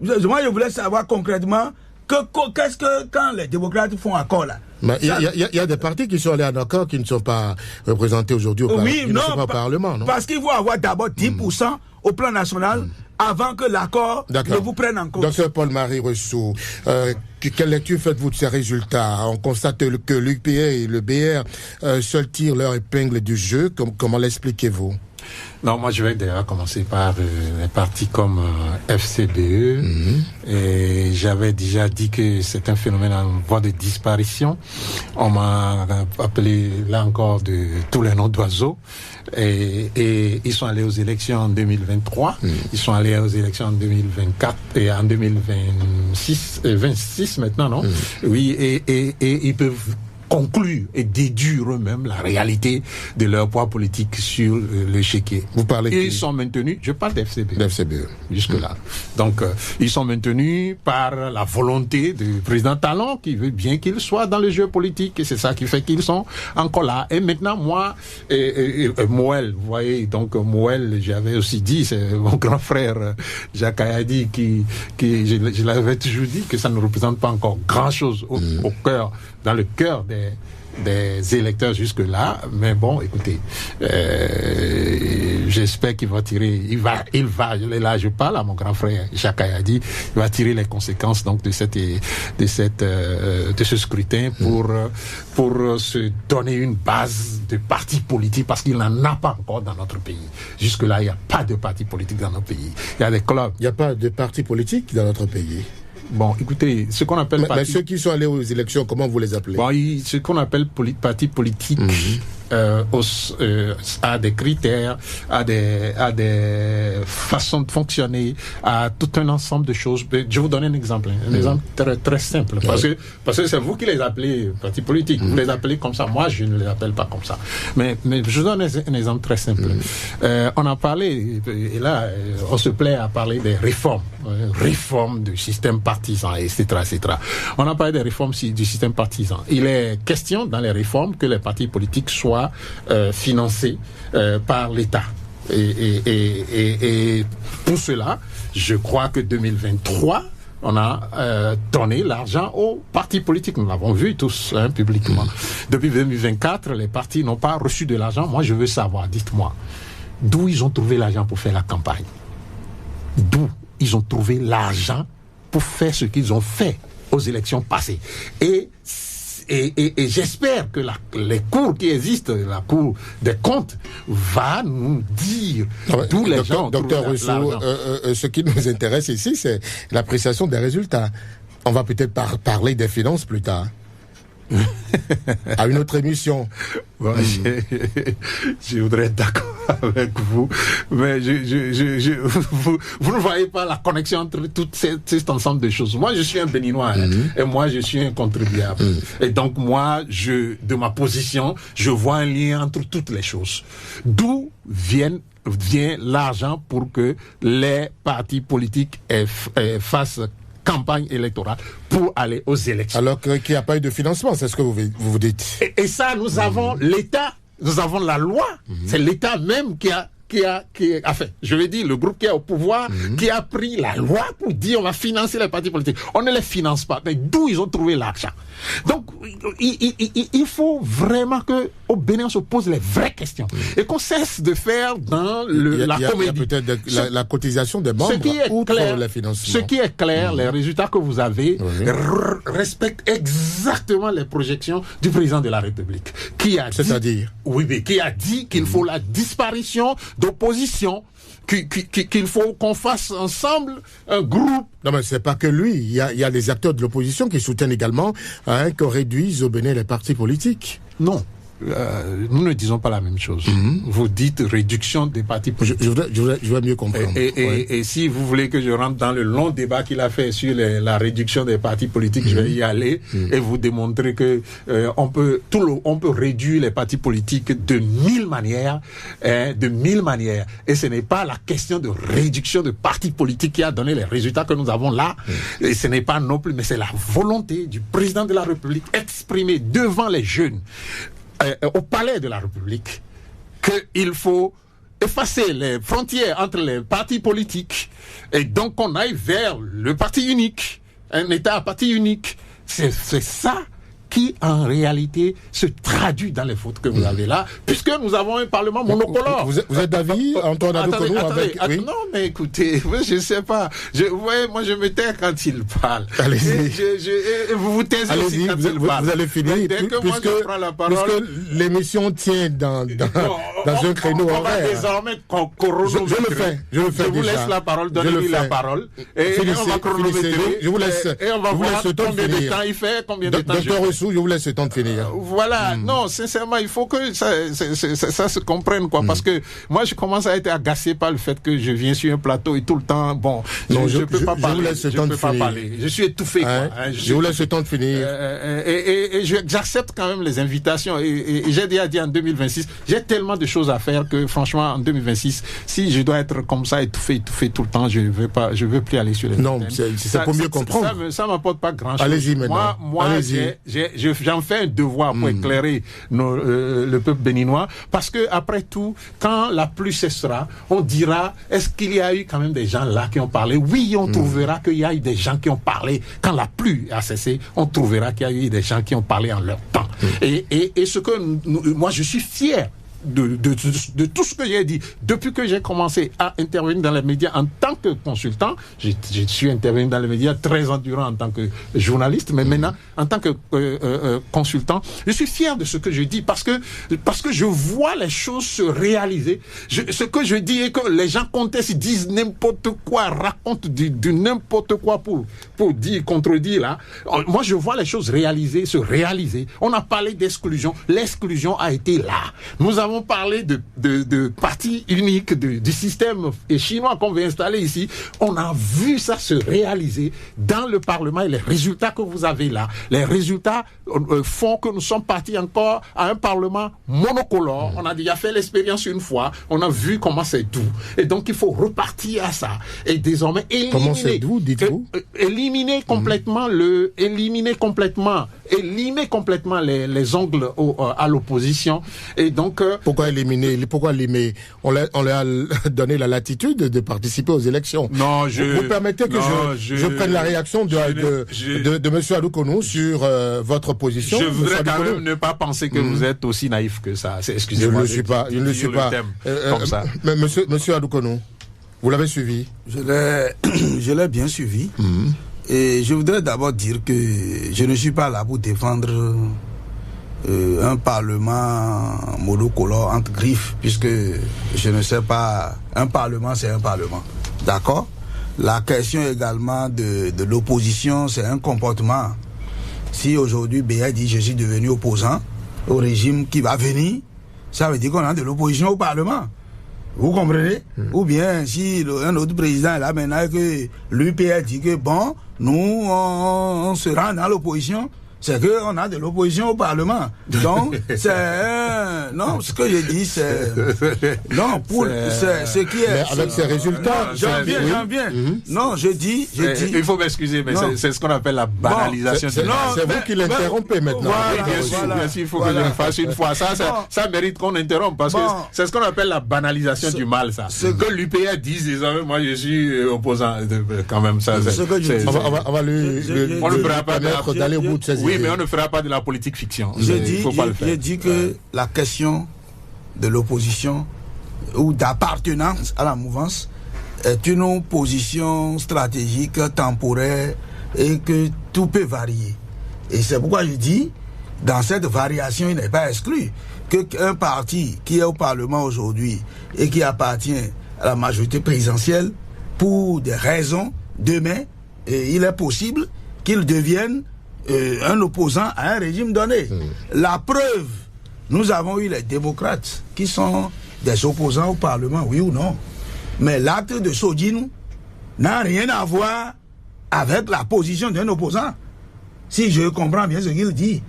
Moi, je voulais savoir concrètement qu'est-ce que quand les démocrates font accord là. Il y a des partis qui sont allés en accord qui ne sont pas représentés aujourd'hui au Parlement. Non, parce qu'il faut avoir d'abord 10% au plan national avant que l'accord ne vous prenne en compte. Docteur Paul-Marie Ressou, quelle lecture faites-vous de ces résultats? On constate que l'UPA et le BR seuls tirent leur épingle du jeu. Comment l'expliquez-vous? Non, moi je vais déjà commencer par les partis comme FCBE. Et j'avais déjà dit que c'est un phénomène en voie de disparition. On m'a appelé là encore de tous les noms d'oiseaux. Et ils sont allés aux élections en 2023. Ils sont allés aux élections en 2024 et en 2026 maintenant, non? Oui, et ils peuvent conclure et déduire eux-mêmes la réalité de leur poids politique sur l'échiquier. Vous parlez Ils sont maintenus, je parle d'FCB. D'FCB. Jusque-là. Donc, ils sont maintenus par la volonté du président Talon qui veut bien qu'ils soient dans le jeu politique et c'est ça qui fait qu'ils sont encore là. Et maintenant, moi, Moël, vous voyez, donc Moël, j'avais aussi dit, c'est mon grand frère Jacques Ayadi qui je l'avais toujours dit que ça ne représente pas encore grand-chose au cœur, dans le cœur des électeurs jusque-là, mais bon, écoutez, j'espère qu'il va tirer, il va, là je parle à mon grand frère Jacques Ayadi, il va tirer les conséquences donc de ce scrutin pour se donner une base de partis politiques parce qu'il n'en a pas encore dans notre pays. Jusque-là, il n'y a pas de partis politiques dans notre pays. Il y a des clubs. Il n'y a pas de partis politiques dans notre pays. Bon, écoutez, ce qu'on appelle mais ceux qui sont allés aux élections, comment vous les appelez? Bon, ce qu'on appelle partis politiques a des critères, a des façons de fonctionner, a tout un ensemble de choses. Je vais vous donner un exemple très, très simple, parce que c'est vous qui les appelez partis politiques. Vous les appelez comme ça. Moi, je ne les appelle pas comme ça. Mais je vous donne un exemple très simple. On a parlé, et là, on se plaît à parler des réformes du système partisan, etc., etc. On a parlé des réformes du système partisan. Il est question dans les réformes que les partis politiques soient financés par l'État. Et pour cela, je crois que 2023, on a donné l'argent aux partis politiques. Nous l'avons vu tous publiquement. Depuis 2024, les partis n'ont pas reçu de l'argent. Moi, je veux savoir, dites-moi, d'où ils ont trouvé l'argent pour faire la campagne? D'où ils ont trouvé l'argent pour faire ce qu'ils ont fait aux élections passées? Et j'espère que les cours qui existent, la Cour des comptes, va nous dire d'où les gens ont trouvé l'argent. Ce qui nous intéresse ici, c'est l'appréciation des résultats. On va peut-être parler des finances plus tard. À une autre émission. Bon, je voudrais être d'accord avec vous, mais vous ne voyez pas la connexion entre tout cet ensemble de choses. Moi, je suis un Béninois et moi, je suis un contribuable. Et donc, moi, de ma position, je vois un lien entre toutes les choses. D'où vient l'argent pour que les partis politiques fassent campagne électorale pour aller aux élections. Alors qu'il n'y a pas eu de financement, c'est ce que vous dites. Et ça, nous avons l'État, nous avons la loi, c'est l'État même qui a fait, je vais dire, le groupe qui est au pouvoir, qui a pris la loi pour dire on va financer les partis politiques. On ne les finance pas. Mais d'où ils ont trouvé l'argent? Donc, il faut vraiment qu'au Bénin, on se pose les vraies questions. Et qu'on cesse de faire dans la comédie. Il y a peut-être la cotisation des membres outre les financements. Ce qui est clair, les résultats que vous avez respectent exactement les projections du président de la République. C'est-à-dire? Oui, mais qui a dit qu'il faut la disparition d'opposition, qu'il faut qu'on fasse ensemble un groupe. Non, mais c'est pas que lui. Il y a des acteurs de l'opposition qui soutiennent également qu'on réduise au Bénin les partis politiques. Non. Nous ne disons pas la même chose. Vous dites réduction des partis politiques. Je voudrais mieux comprendre. Et si vous voulez que je rentre dans le long débat qu'il a fait sur la réduction des partis politiques, je vais y aller et vous démontrer que on peut réduire les partis politiques de 1000 manières, Et ce n'est pas la question de réduction de partis politiques qui a donné les résultats que nous avons là. Et ce n'est pas non plus, mais c'est la volonté du président de la République exprimée devant les jeunes. Au palais de la République, qu'il faut effacer les frontières entre les partis politiques et donc qu'on aille vers le parti unique, un État à parti unique. C'est ça qui, en réalité, se traduit dans les fautes que vous avez là, puisque nous avons un Parlement monocolore. Vous êtes d'avis, Antoine Adoukonou, avec... Oui. Non, mais écoutez, je ne sais pas. Vous voyez, moi, je me tais quand il parle. Allez-y. Et vous vous taisez aussi quand il parle. Vous allez finir, dès que moi, je prends la parole... Puisque l'émission tient dans un créneau horaire. On va désormais chronométrer. Je le fais vous déjà. Laisse la parole, donnez-lui la parole. Et on va chronométrer. Je vous laisse. Et on va voir combien de temps il fait, combien de temps je fais. Youssou, je vous laisse le temps de finir. Voilà, non, sincèrement, il faut que ça se comprenne, quoi, parce que moi, je commence à être agacé par le fait que je viens sur un plateau et tout le temps, bon, je peux pas parler. Je vous laisse le temps de finir. Je suis étouffé, quoi. Je vous laisse le temps de finir. Et j'accepte quand même les invitations. Et j'ai déjà dit en 2026, j'ai tellement de choses à faire que, franchement, en 2026, si je dois être comme ça, étouffé tout le temps, je veux plus aller sur les non, c'est pour mieux comprendre. Ça m'apporte pas grand-chose. Allez-y maintenant. Moi, j'en fais un devoir pour éclairer le peuple béninois, parce que après tout, quand la pluie cessera, on dira, est-ce qu'il y a eu quand même des gens là qui ont parlé? Oui, on trouvera qu'il y a eu des gens qui ont parlé. Quand la pluie a cessé, on trouvera qu'il y a eu des gens qui ont parlé en leur temps. Et ce que moi, je suis fier de tout ce que j'ai dit depuis que j'ai commencé à intervenir dans les médias en tant que consultant. Je suis intervenu dans les médias 13 ans durant en tant que journaliste, mais maintenant en tant que consultant, je suis fier de ce que je dis parce que je vois les choses se réaliser. Ce que je dis est que les gens contestent, disent n'importe quoi, racontent du n'importe quoi pour dire, contredire là. Moi, je vois les choses se réaliser. On a parlé d'exclusion. L'exclusion a été là. Nous avons parlé de parti unique, du système chinois qu'on veut installer ici. On a vu ça se réaliser dans le Parlement et les résultats que vous avez là, les résultats font que nous sommes partis encore à un Parlement monocolore. On a déjà fait l'expérience une fois, on a vu comment c'est doux. Et donc il faut repartir à ça. Et désormais éliminer... Comment c'est doux, dites-vous? Éliminer complètement les ongles à l'opposition. Et donc... Pourquoi éliminer? Pourquoi l'éliminer? On leur a donné la latitude de participer aux élections. Non, vous permettez que je prenne la réaction de monsieur Adoukonou sur votre position. Je voudrais quand même ne pas penser que vous êtes aussi naïf que ça. Excusez-moi. Je ne le suis pas. Comme ça. Mais monsieur Adoukonou, vous l'avez suivi? Je l'ai bien suivi. Et je voudrais d'abord dire que je ne suis pas là pour défendre un parlement monocolore entre griffes, puisque je ne sais pas, un parlement c'est un parlement, d'accord? La question également de l'opposition, c'est un comportement. Si aujourd'hui Béa dit je suis devenu opposant au régime qui va venir, ça veut dire qu'on a de l'opposition au parlement. Vous comprenez? Ou bien si un autre président est là maintenant que l'UPR dit que bon, nous on se rend dans l'opposition, c'est qu'on a de l'opposition au Parlement. Donc, non, ce que je dis, c'est... Non, pour... C'est ce qui est... Mais avec ces résultats... J'en viens. Non, je dis... Il faut m'excuser, mais c'est ce qu'on appelle la banalisation. C'est vous qui l'interrompez maintenant. Voilà, bien sûr, il faut que je le fasse une fois. Ça mérite qu'on interrompe, parce que c'est ce qu'on appelle la banalisation du mal, ça. Ce que l'UPR dise, désormais, moi je suis opposant, quand même, ça. On va lui permettre d'aller au bout de ces idées. Oui, mais on ne fera pas de la politique fiction. Je dis que la question de l'opposition ou d'appartenance à la mouvance est une position stratégique, temporaire, et que tout peut varier. Et c'est pourquoi je dis, dans cette variation, il n'est pas exclu qu'un parti qui est au Parlement aujourd'hui et qui appartient à la majorité présidentielle, pour des raisons, demain, il est possible qu'il devienne un opposant à un régime donné. La preuve, nous avons eu les démocrates qui sont des opposants au Parlement, oui ou non. Mais l'acte de Sodinou n'a rien à voir avec la position d'un opposant. Si je comprends bien ce qu'il dit.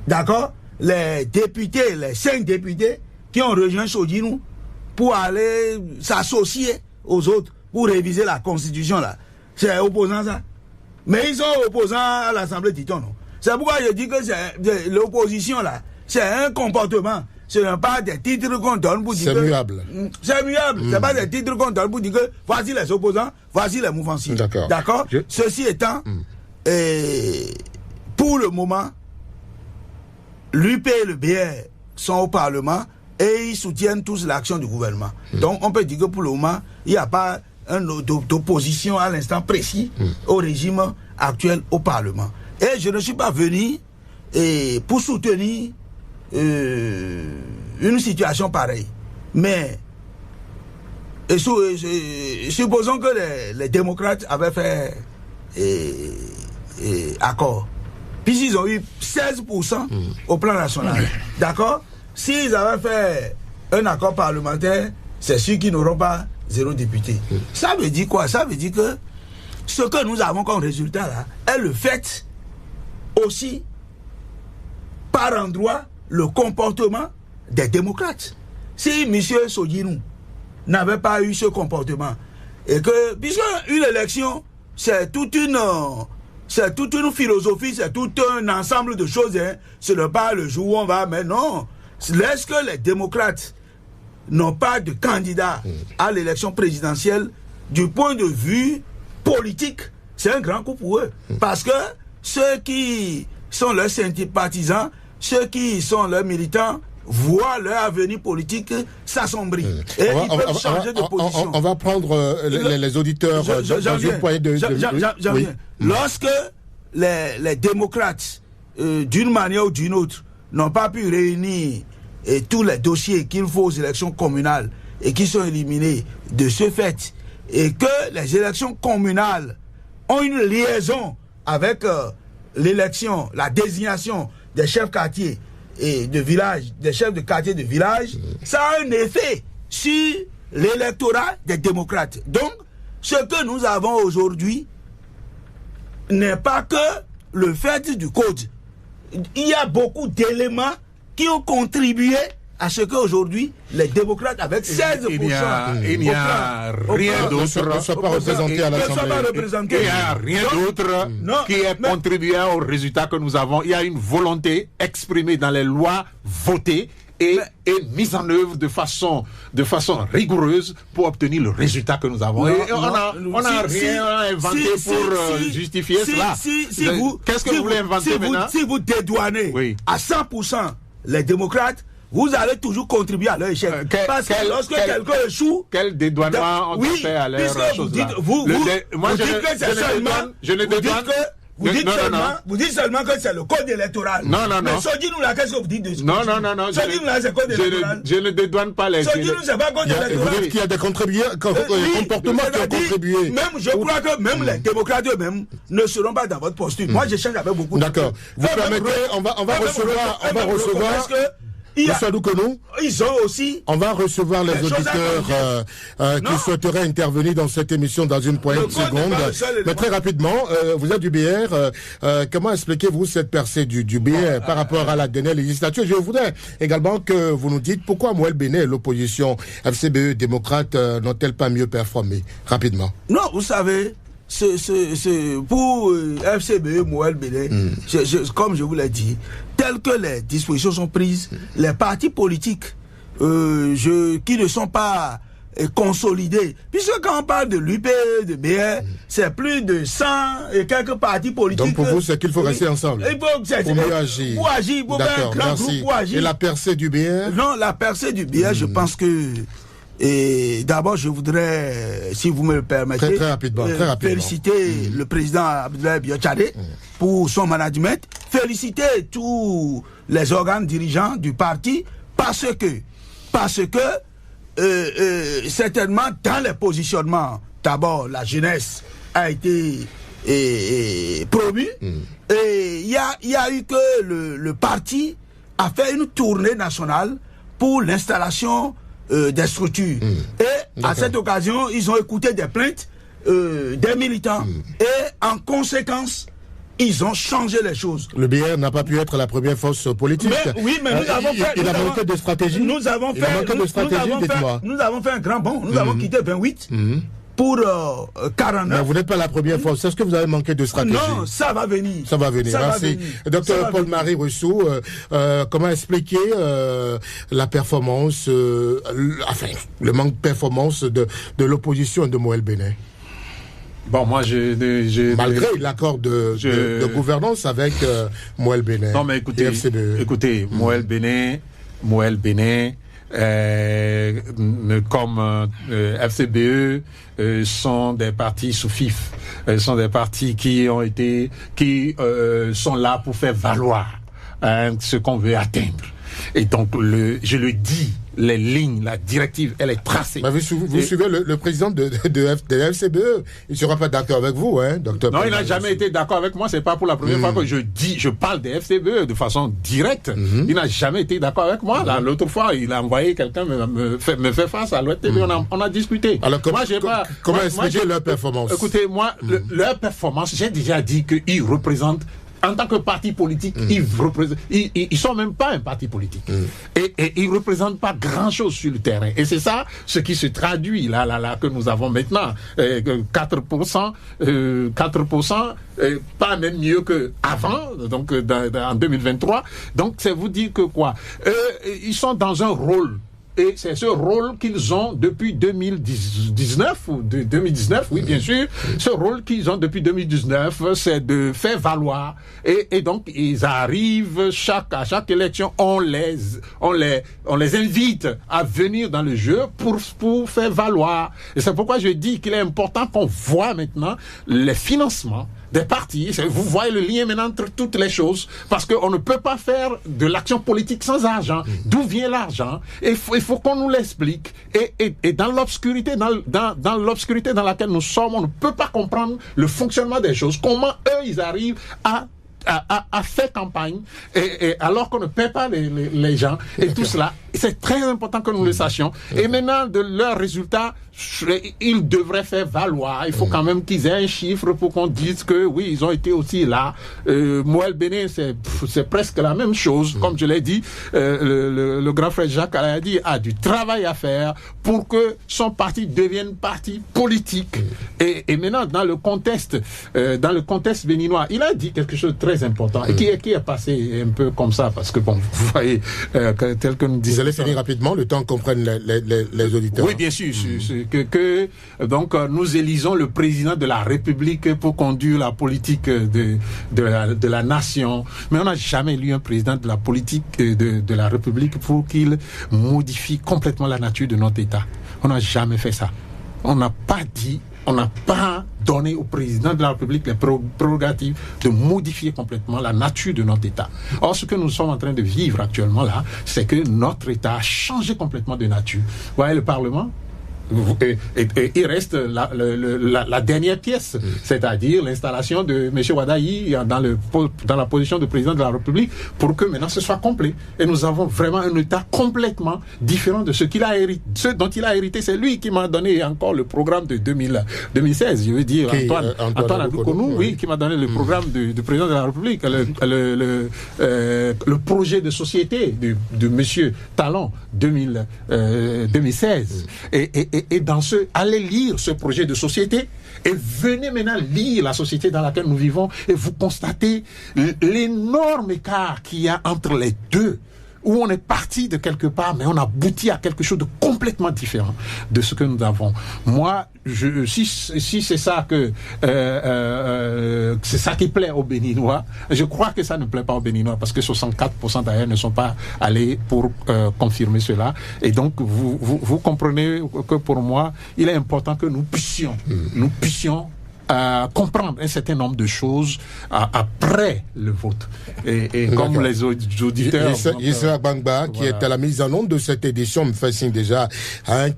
D'accord? Les députés, les 5 députés qui ont rejoint Sodinou pour aller s'associer aux autres pour réviser la Constitution là. C'est opposant ça. Mais ils sont opposants à l'Assemblée d'Iton, non? C'est pourquoi je dis que c'est l'opposition là, c'est un comportement. Ce n'est pas des titres qu'on donne pour dire c'est muable. C'est muable. C'est pas des titres qu'on donne pour dire que voici les opposants, voici les mouvanciers. D'accord. Ceci étant, pour le moment, l'UP et le BR sont au Parlement et ils soutiennent tous l'action du gouvernement. Donc on peut dire que pour le moment, il n'y a pas d'opposition à l'instant précis au régime actuel au Parlement. Et je ne suis pas venu pour soutenir une situation pareille. Mais supposons que les démocrates avaient fait accord puisqu'ils ont eu 16% au plan national. D'accord? S'ils avaient fait un accord parlementaire, c'est sûr qu'ils n'auront pas 0 député. Ça veut dire quoi? Ça veut dire que ce que nous avons comme résultat là est le fait aussi par endroit le comportement des démocrates. Si M. Sodinou n'avait pas eu ce comportement, et que, puisque une élection, c'est toute une philosophie, c'est tout un ensemble de choses, hein. Ce n'est pas le jour où on va, mais non. Lorsque les démocrates n'ont pas de candidat à l'élection présidentielle, du point de vue politique, c'est un grand coup pour eux. Parce que ceux qui sont leurs sympathisants, ceux qui sont leurs militants, voient leur avenir politique s'assombrir. Et ils peuvent changer de position. On va prendre les auditeurs dans un point de... Oui. Lorsque les démocrates, d'une manière ou d'une autre, n'ont pas pu réunir tous les dossiers qu'il faut aux élections communales et qui sont éliminés de ce fait, et que les élections communales ont une liaison avec l'élection, la désignation des chefs quartiers et de village, des chefs de quartier de village, ça a un effet sur l'électorat des démocrates. Donc, ce que nous avons aujourd'hui n'est pas que le fait du code. Il y a beaucoup d'éléments qui ont contribué à ce qu'aujourd'hui, les démocrates, avec 16%... Il n'y a rien d'autre... ne soit pas représenté à l'Assemblée. Il n'y a rien d'autre qui ait contribué au résultat que nous avons. Il y a une volonté exprimée dans les lois votées et mise en œuvre de façon rigoureuse pour obtenir le résultat que nous avons. On n'a rien inventé pour justifier cela. Qu'est-ce que vous voulez inventer maintenant? Si vous dédouanez à 100% les démocrates, vous allez toujours contribuer à leur échec. Parce que lorsque quelqu'un échoue... Quel dédouanement on fait à leur chose là? Vous dites que c'est seulement... Vous dites seulement que c'est le code électoral. Non. Mais Sodinou là, qu'est-ce que vous dites de ça? Non. Sodinou là, c'est code électoral. Je ne dédouane pas les... Sodinou, c'est pas code électoral. Vous dites qu'il y a des comportements qui ont contribué. Même, je crois que même les démocrates eux-mêmes ne seront pas dans votre posture. Moi, j'échange avec beaucoup de... D'accord. Vous permettez, on va recevoir... Ils ont aussi... On va recevoir les auditeurs qui souhaiteraient intervenir dans cette émission dans une poignée de secondes. Mais très rapidement, vous êtes du BR. Comment expliquez-vous cette percée du BR par rapport à la dernière législature? Je voudrais également que vous nous dites pourquoi Moël Béné et l'opposition FCBE démocrate n'ont-elles pas mieux performé? Rapidement. Non, vous savez... pour FCBE, Moël Béné, comme je vous l'ai dit, telles que les dispositions sont prises, les partis politiques qui ne sont pas consolidés, puisque quand on parle de l'UP, de BR, c'est plus de 100 et quelques partis politiques. Donc pour vous, c'est qu'il faut rester ensemble pour mieux agir. Pour agir, il faut faire un grand groupe pour agir. Et la percée du BR? Non, la percée du BR, je pense que... Et d'abord, je voudrais, si vous me le permettez, très rapidement. Féliciter le président Abdoulaye Biotchadé pour son management, féliciter tous les organes dirigeants du parti, parce que certainement dans les positionnements, d'abord la jeunesse a été promue, et il y a eu que le parti a fait une tournée nationale pour l'installation des structures. Et à cette occasion, ils ont écouté des plaintes des militants. Et en conséquence, ils ont changé les choses. Le BR n'a pas pu être la première force politique. Mais nous avons fait... Il a manqué de stratégie. Nous avons fait un grand bond. Nous avons quitté 28 pour 49. Mais vous n'êtes pas la première force. Est-ce que vous avez manqué de stratégie? Non, ça va venir. Ça va venir. Merci. Docteur Paul-Marie Rousseau, comment expliquer la performance, le manque de performance de l'opposition de Moël Béné? Bon, moi, malgré l'accord de gouvernance avec Moël Béné. Non, mais écoutez, Moël Béné, comme FCBE, sont des partis sous-fifs, sont des partis qui sont là pour faire valoir ce qu'on veut atteindre. Et donc, je le dis, les lignes, la directive, elle est tracée. Mais vous suivez le président de la FCBE. Il ne sera pas d'accord avec vous, hein, docteur? Non, il n'a jamais été d'accord avec moi. C'est pas pour la première fois que je parle des FCBE de façon directe. Il n'a jamais été d'accord avec moi. Là, l'autre fois, il a envoyé quelqu'un me fait face à l'Ouest TV. On a discuté. Alors, comment expliquer leur performance? Écoutez, moi, leur performance, j'ai déjà dit qu'ils représentent, en tant que parti politique, ils sont même pas un parti politique. Et ils représentent pas grand-chose sur le terrain. Et c'est ça ce qui se traduit là que nous avons maintenant. 4%, pas même mieux que avant, donc en 2023. Donc c'est vous dire que quoi? Ils sont dans un rôle. Et c'est ce rôle qu'ils ont depuis 2019, ou 2019, oui, bien sûr. Ce rôle qu'ils ont depuis 2019, c'est de faire valoir. Et donc, ils arrivent à chaque élection, on les invite à venir dans le jeu pour faire valoir. Et c'est pourquoi je dis qu'il est important qu'on voit maintenant les financements des partis. Vous voyez le lien maintenant entre toutes les choses, parce qu'on ne peut pas faire de l'action politique sans argent. D'où vient l'argent? Il faut qu'on nous l'explique. Et dans l'obscurité, dans l'obscurité dans laquelle nous sommes, on ne peut pas comprendre le fonctionnement des choses. Comment eux, ils arrivent à faire campagne, et alors qu'on ne paie pas les gens, et tout cela. C'est très important que nous le sachions. Et maintenant, de leurs résultats, ils devraient faire valoir. Il faut quand même qu'ils aient un chiffre pour qu'on dise que oui, ils ont été aussi là. Moël Bénin, c'est presque la même chose. Comme je l'ai dit, le grand frère Jacques Alayadi a du travail à faire pour que son parti devienne parti politique. Et maintenant, dans le contexte béninois, il a dit quelque chose de très important et qui est passé un peu comme ça, parce que bon, vous voyez, tel que nous disons. Vous allez finir rapidement, le temps qu'on prenne les auditeurs. Oui, bien sûr. Donc, nous élisons le président de la République pour conduire la politique de la nation. Mais on n'a jamais élu un président de la politique de la République pour qu'il modifie complètement la nature de notre État. On n'a jamais fait ça. On n'a pas donné au président de la République les prérogatives de modifier complètement la nature de notre État. Or, ce que nous sommes en train de vivre actuellement là, c'est que notre État a changé complètement de nature. Vous voyez le Parlement? Et il reste la dernière pièce, c'est-à-dire l'installation de M. Wadaï dans la position de président de la République, pour que maintenant ce soit complet. Et nous avons vraiment un État complètement différent de ce dont il a hérité. C'est lui qui m'a donné encore le programme de 2016, je veux dire, Antoine Adoukonou, oui, qui m'a donné le programme du président de la République, le projet de société de M. Talon 2016. Et allez lire ce projet de société et venez maintenant lire la société dans laquelle nous vivons et vous constatez l'énorme écart qu'il y a entre les deux, où on est parti de quelque part, mais on aboutit à quelque chose de complètement différent de ce que nous avons. Moi, si c'est ça c'est ça qui plaît aux Béninois, je crois que ça ne plaît pas aux Béninois, parce que 64% d'ailleurs ne sont pas allés pour confirmer cela. Et donc, vous comprenez que pour moi, il est important que nous puissions comprendre un certain nombre de choses après le vote. Et comme les auditeurs... Issa Bangba, qui est à la mise en onde de cette édition, me fait signe déjà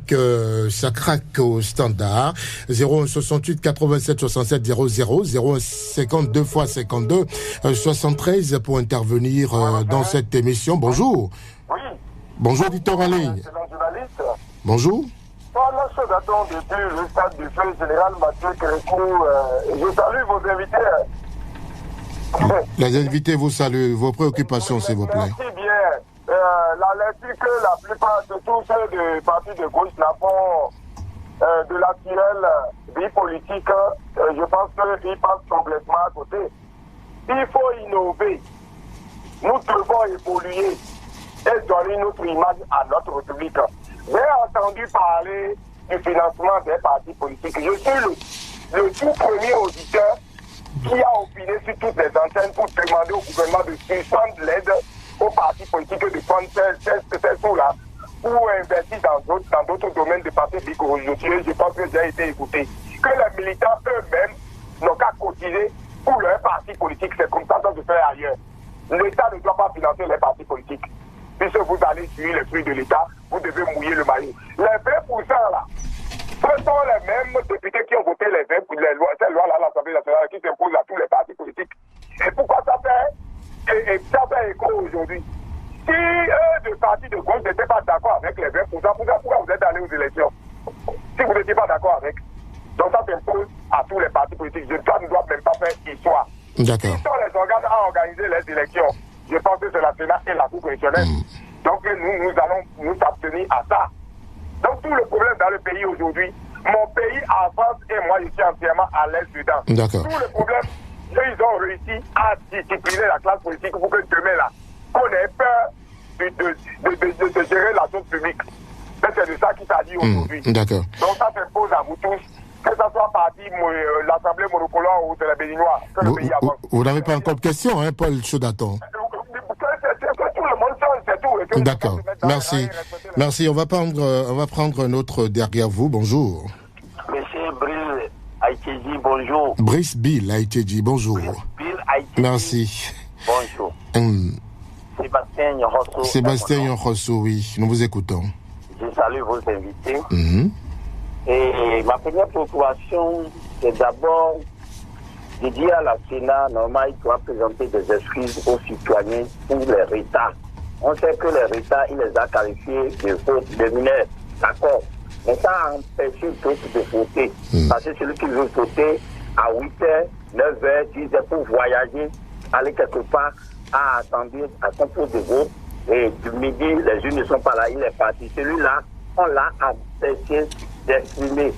que ça craque au standard. 01 68 87 67 00, 01 52 x 52 73 pour intervenir dans cette émission. Bonjour. Oui. Bonjour, auditeur en ligne. Bonjour. Pendant ce daton depuis le stade du feu général Mathieu Kérékou, je salue vos invités. Les invités vous saluent. Vos préoccupations, s'il vous plaît. Merci bien. La lecture que la plupart de tous ceux des partis de gauche n'ont de l'actuelle vie politique, je pense qu'ils passent complètement à côté. Il faut innover. Nous devons évoluer et donner notre image à notre République. J'ai entendu parler du financement des partis politiques. Je suis le tout premier auditeur qui a opiné sur toutes les antennes pour demander au gouvernement de suspendre l'aide aux partis politiques de prendre ces sous-là ou investir dans d'autres domaines de partis bigorogiotiers. Je pense que j'ai été écouté. Que les militants eux-mêmes n'ont qu'à cotiser pour leur parti politique. C'est comme ça que ça se fait ailleurs. L'État ne doit pas financer les partis politiques. puisque vous allez suivre les fruits de l'État, vous devez mouiller le maillot. Les 20% là, ce sont les mêmes députés qui ont voté ces lois-là à l'Assemblée nationale qui s'imposent à tous les partis politiques. Et pourquoi ça fait écho aujourd'hui? Si eux, de partis de gauche, n'étaient pas d'accord avec les 20%, pourquoi vous êtes allés aux élections? Si vous n'étiez pas d'accord avec. Donc ça s'impose à tous les partis politiques. Ça ne doit même pas faire histoire. D'accord. Qui sont les organes à organiser les élections? Je pense que c'est la Sénat et la Cour constitutionnelle. Donc nous allons nous abstenir à ça. Donc tout le problème dans le pays aujourd'hui, mon pays en France et moi je suis entièrement à l'aise dedans. D'accord. Tout le problème, ils ont réussi à discipliner la classe politique pour que demain là, qu'on ait peur de gérer la chose publique. C'est de ça qu'il s'agit aujourd'hui. D'accord. Donc ça s'impose à vous tous, que ce soit parti l'Assemblée monocolore ou de la Béninois, que le pays avance. Vous n'avez pas encore de question, hein, Paul Chaudaton? Tout le monde change, c'est tout. D'accord. Merci. Merci. On va prendre un autre derrière vous. Bonjour. Monsieur Brill Aïtedji, bonjour. Brice Bill Aïtedji, bonjour. Bill Aïtedji. Merci. Bonjour. Sébastien Nyorosso. Sébastien Nyorosso, oui. Nous vous écoutons. Je salue vos invités. Et ma première préoccupation, c'est d'abord de dire à la Sénat, normalement, il doit présenter des excuses aux citoyens pour les retards. On sait que les retards, il les a qualifiés de fautes de mineurs, d'accord. Mais ça a empêché d'autres de voter. Parce que celui qui veut voter à 8h, 9h, 10h pour voyager, aller quelque part, a attendu à son poste de vote. Et du midi, les jeunes ne sont pas là, il est parti. Celui-là, on l'a empêché d'exprimer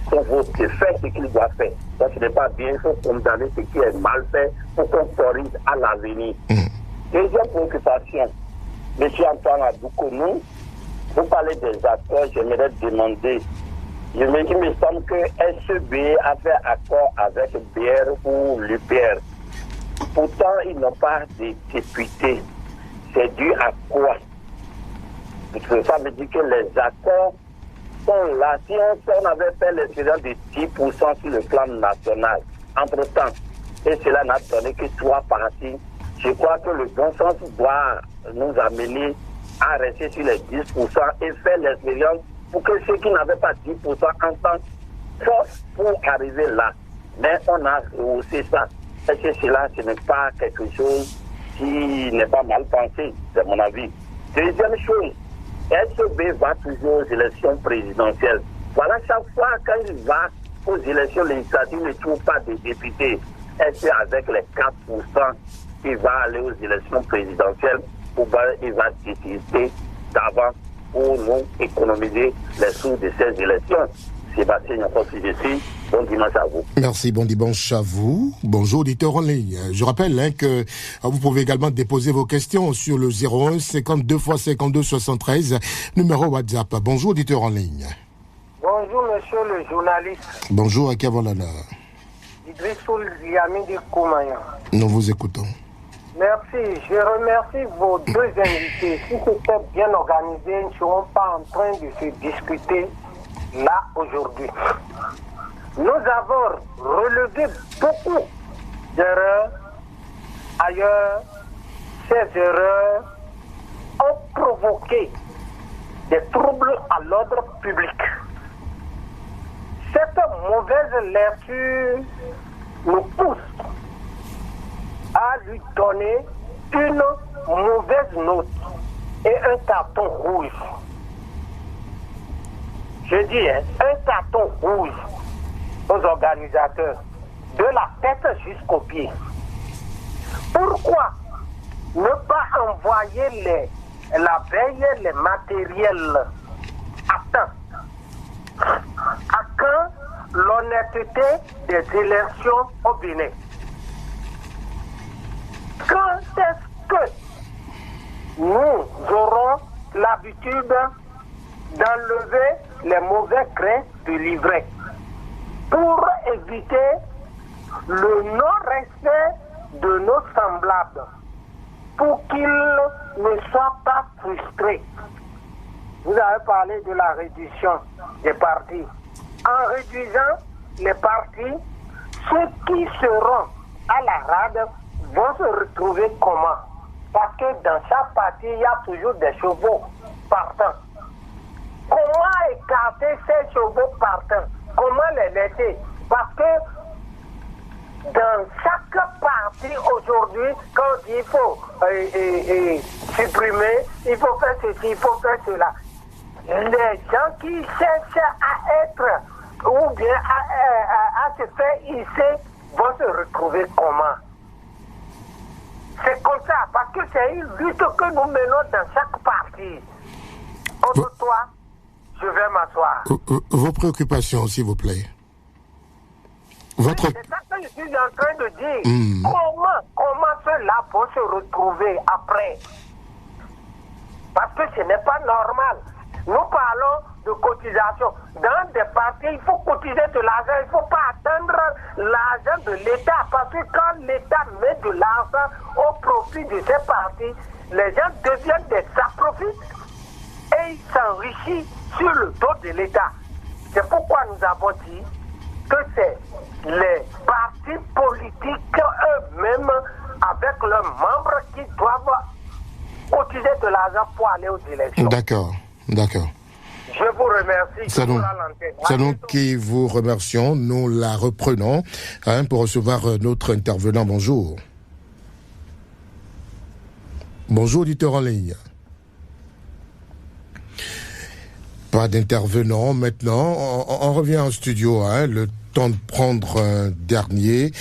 son vote, de faire ce qu'il doit faire. Donc ce n'est pas bien, il faut condamner ce qui est mal fait pour qu'on corrige à l'avenir. Deuxième préoccupation, M. Antoine Adoukonou, vous parlez des accords, j'aimerais demander, il me semble que SEB a fait accord avec BR ou l'UPR. Pourtant, ils n'ont pas de députés. C'est dû à quoi? Parce que ça veut dire que les accords sont là. Si on avait fait l'expérience de 10% sur le plan national, entre-temps, et cela n'a donné que 3 parties, je crois que le bon sens doit nous amener à rester sur les 10% et faire l'expérience pour que ceux qui n'avaient pas 10% entendent force pour arriver là. Mais on a rehaussé ça. Est-ce que cela, ce n'est pas quelque chose qui n'est pas mal pensé, c'est mon avis. Deuxième chose, SEB va toujours aux élections présidentielles. Voilà, chaque fois quand il va aux élections législatives, il ne trouve pas de députés. Est-ce qu'avec les 4%, il va aller aux élections présidentielles ou il va décider d'avance pour nous économiser les sous de ces élections? Sébastien Nyorosso, je suis. Bon dimanche à vous. Merci, bon dimanche à vous. Bonjour, auditeur en ligne. Je rappelle que vous pouvez également déposer vos questions sur le 01 52 x 52 73, numéro WhatsApp. Bonjour, auditeur en ligne. Bonjour, monsieur le journaliste. Bonjour, à qui avons l'honneur? Idrissoul Ziami de Koumaya. Nous vous écoutons. Merci. Je remercie vos deux invités. Si c'était bien organisé, nous ne serons pas en train de se discuter là aujourd'hui. Nous avons relevé beaucoup d'erreurs. Ailleurs, ces erreurs ont provoqué des troubles à l'ordre public. Cette mauvaise lecture nous pousse à lui donner une mauvaise note et un carton rouge. Je dis, un carton rouge aux organisateurs, de la tête jusqu'aux pieds. Pourquoi ne pas envoyer la veille les matériels à temps? À quand l'honnêteté des élections au Bénin? Quand est-ce que nous aurons l'habitude d'enlever les mauvais grains du livret pour éviter le non-respect de nos semblables, pour qu'ils ne soient pas frustrés? Vous avez parlé de la réduction des partis. En réduisant les partis, ceux qui seront à la rade vont se retrouver comment? Parce que dans chaque parti, il y a toujours des chevaux partants. Comment écarter ces chevaux partants? Comment les laisser? Parce que dans chaque parti aujourd'hui, quand il faut supprimer, il faut faire ceci, il faut faire cela. Les gens qui cherchent à être ou bien à se faire hisser vont se retrouver comment? C'est comme ça, parce que c'est une lutte que nous menons dans chaque parti. Entre toi, je vais m'asseoir. Vos préoccupations, s'il vous plaît. C'est ça que je suis en train de dire. Comment ceux-là vont se retrouver après? Parce que ce n'est pas normal. Nous parlons de cotisation. Dans des partis, il faut cotiser de l'argent. Il ne faut pas attendre l'argent de l'État. Parce que quand l'État met de l'argent au profit de ces partis, les gens deviennent des saprofites et ils s'enrichissent sur le dos de l'État. C'est pourquoi nous avons dit que c'est les partis politiques eux-mêmes, avec leurs membres, qui doivent cotiser de l'argent pour aller aux élections. D'accord. Je vous remercie. C'est nous qui vous remercions. Nous la reprenons pour recevoir notre intervenant. Bonjour. Bonjour, auditeur en ligne. Pas d'intervenant maintenant. On revient en studio. Le temps de prendre un dernier.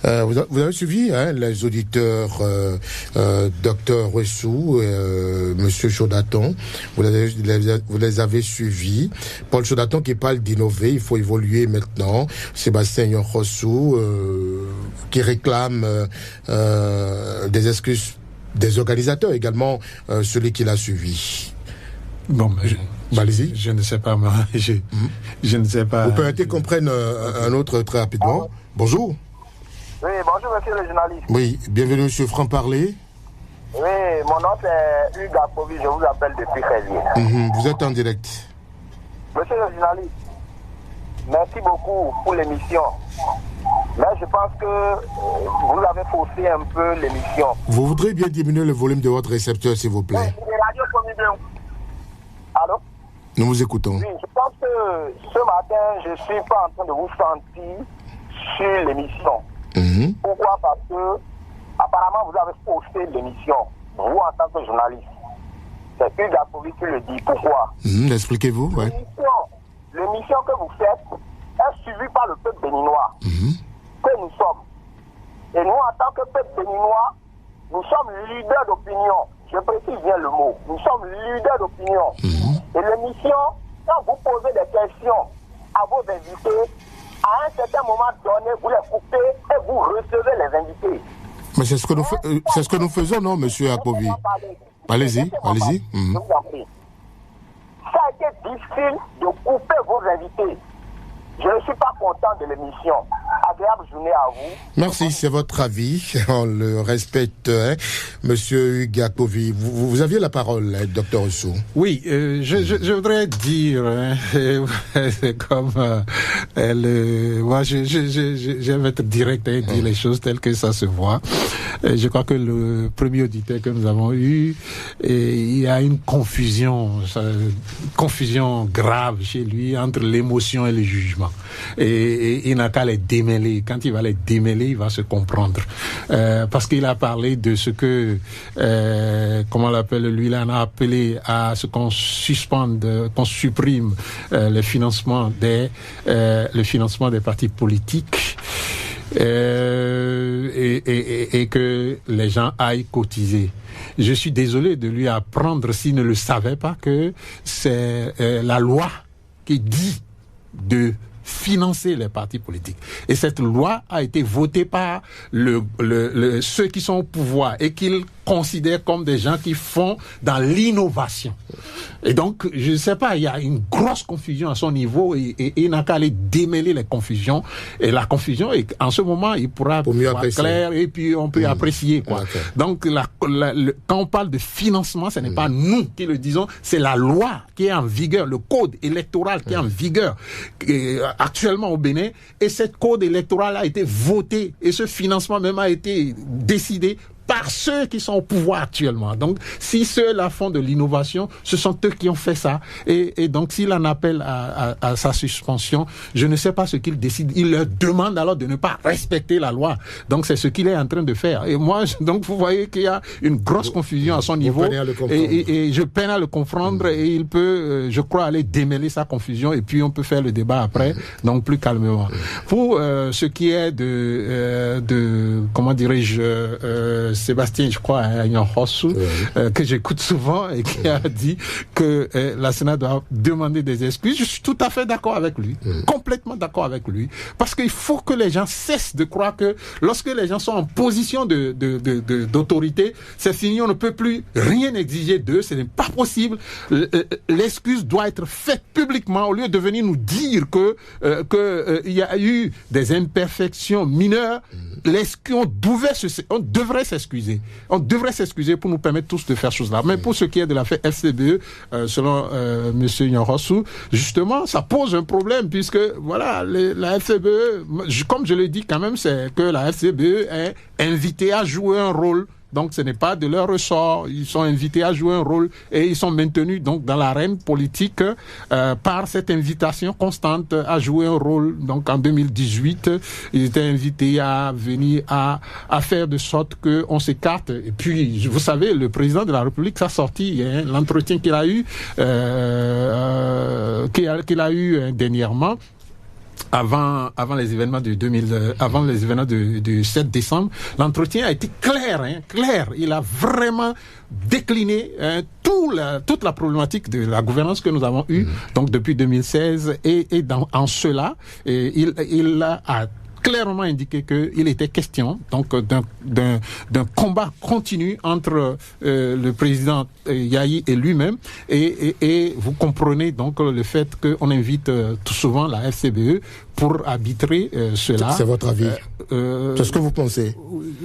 Vous avez suivi les auditeurs Dr Ouessou, Monsieur Chaudaton. Vous les avez suivis. Paul Chaudaton qui parle d'innover, il faut évoluer maintenant. Sébastien Yonrossou qui réclame des excuses des organisateurs, également celui qui l'a suivi. Bon, allez-y. Je ne sais pas, moi. Je ne sais pas. Vous permettez qu'on prenne un autre très rapidement. Bonjour. Oui, bonjour, monsieur le journaliste. Oui, bienvenue, monsieur Franc-Parler. Oui, mon nom est Hugues Gapovi, je vous appelle depuis Résier. Vous êtes en direct. Monsieur le journaliste, merci beaucoup pour l'émission. Mais je pense que vous avez faussé un peu l'émission. Vous voudrez bien diminuer le volume de votre récepteur, s'il vous plaît. Allô? Nous vous écoutons. Oui, je pense que ce matin, je ne suis pas en train de vous sentir sur l'émission. Pourquoi? Parce que, apparemment, vous avez faussé l'émission, vous en tant que journaliste. C'est Hugues Gapovi qui le dit. Pourquoi? Expliquez-vous, ouais. L'émission que vous faites est suivie par le peuple béninois, que nous sommes. Et nous, en tant que peuple béninois, nous sommes leaders d'opinion. Je précise bien le mot. Nous sommes leaders d'opinion. Et l'émission, quand vous posez des questions à vos invités, à un certain moment donné, vous les coupez et vous recevez les invités. Mais c'est ce que nous faisons, non, monsieur Akovi? Allez-y. Je vous en prie. Ça a été difficile de couper vos invités. Je ne suis pas content de l'émission. Agréable journée à vous. Merci, c'est votre avis. On le respecte. Monsieur Hugues Gapovi, vous aviez la parole, docteur Ouessou. Oui, je voudrais dire, c'est comme moi, je vais être direct et dire les choses telles que ça se voit. Je crois que le premier auditeur que nous avons eu, il y a une confusion grave chez lui entre l'émotion et le jugement. Et il n'a qu'à les démêler. Quand il va les démêler, il va se comprendre. Parce qu'il a parlé de ce que, comment on l'appelle, lui, il en a appelé à ce qu'on suspende, qu'on supprime le financement des partis politiques. Et que les gens aillent cotiser. Je suis désolé de lui apprendre, s'il ne le savait pas, que c'est la loi qui dit de financer les partis politiques. Et cette loi a été votée par ceux qui sont au pouvoir et qu'ils considèrent comme des gens qui font dans l'innovation. Et donc, je ne sais pas, il y a une grosse confusion à son niveau et il n'a qu'à aller démêler les confusions. Et la confusion, en ce moment, il pourra être clair et puis on peut apprécier, quoi. Okay. Donc, quand on parle de financement, ce n'est pas nous qui le disons, c'est la loi qui est en vigueur, le code électoral qui est en vigueur actuellement au Bénin. Et cette code électoral a été voté et ce financement même a été décidé par ceux qui sont au pouvoir actuellement. Donc, si ceux-là font de l'innovation, ce sont eux qui ont fait ça. Et donc, s'il en appelle à sa suspension, je ne sais pas ce qu'il décide. Il leur demande alors de ne pas respecter la loi. Donc, c'est ce qu'il est en train de faire. Et moi, donc, vous voyez qu'il y a une grosse confusion à son niveau. Et je peine à le comprendre. Et il peut, je crois, aller démêler sa confusion. Et puis, on peut faire le débat après, donc plus calmement. Pour ce qui est de comment dirais-je, Sébastien, je crois, que j'écoute souvent et qui a dit que la Sénat doit demander des excuses. Je suis tout à fait d'accord avec lui, complètement d'accord avec lui, parce qu'il faut que les gens cessent de croire que lorsque les gens sont en position d'autorité, c'est fini, on ne peut plus rien exiger d'eux, ce n'est pas possible. L'excuse doit être faite publiquement au lieu de venir nous dire que il y a eu des imperfections mineures. On devrait s'excuser. On devrait s'excuser pour nous permettre tous de faire chose là. Mais pour ce qui est de l'affaire FCBE, selon Monsieur Nyanrossou, justement, ça pose un problème puisque voilà, la FCBE, comme je l'ai dit quand même, c'est que la FCBE est invitée à jouer un rôle. Donc, ce n'est pas de leur ressort. Ils sont invités à jouer un rôle et ils sont maintenus donc dans l'arène politique par cette invitation constante à jouer un rôle. Donc, en 2018, ils étaient invités à venir à faire de sorte que on s'écarte. Et puis, vous savez, le président de la République, ça sorti l'entretien qu'il a eu, dernièrement. Avant les événements du 7 décembre, l'entretien a été clair. Il a vraiment décliné toute la problématique de la gouvernance que nous avons eue donc depuis 2016 et en cela, il a clairement indiqué qu'il était question donc d'un combat continu entre le président Yahi et lui-même et vous comprenez donc le fait qu'on invite tout souvent la FCBE pour arbitrer cela. C'est votre avis. C'est ce que vous pensez?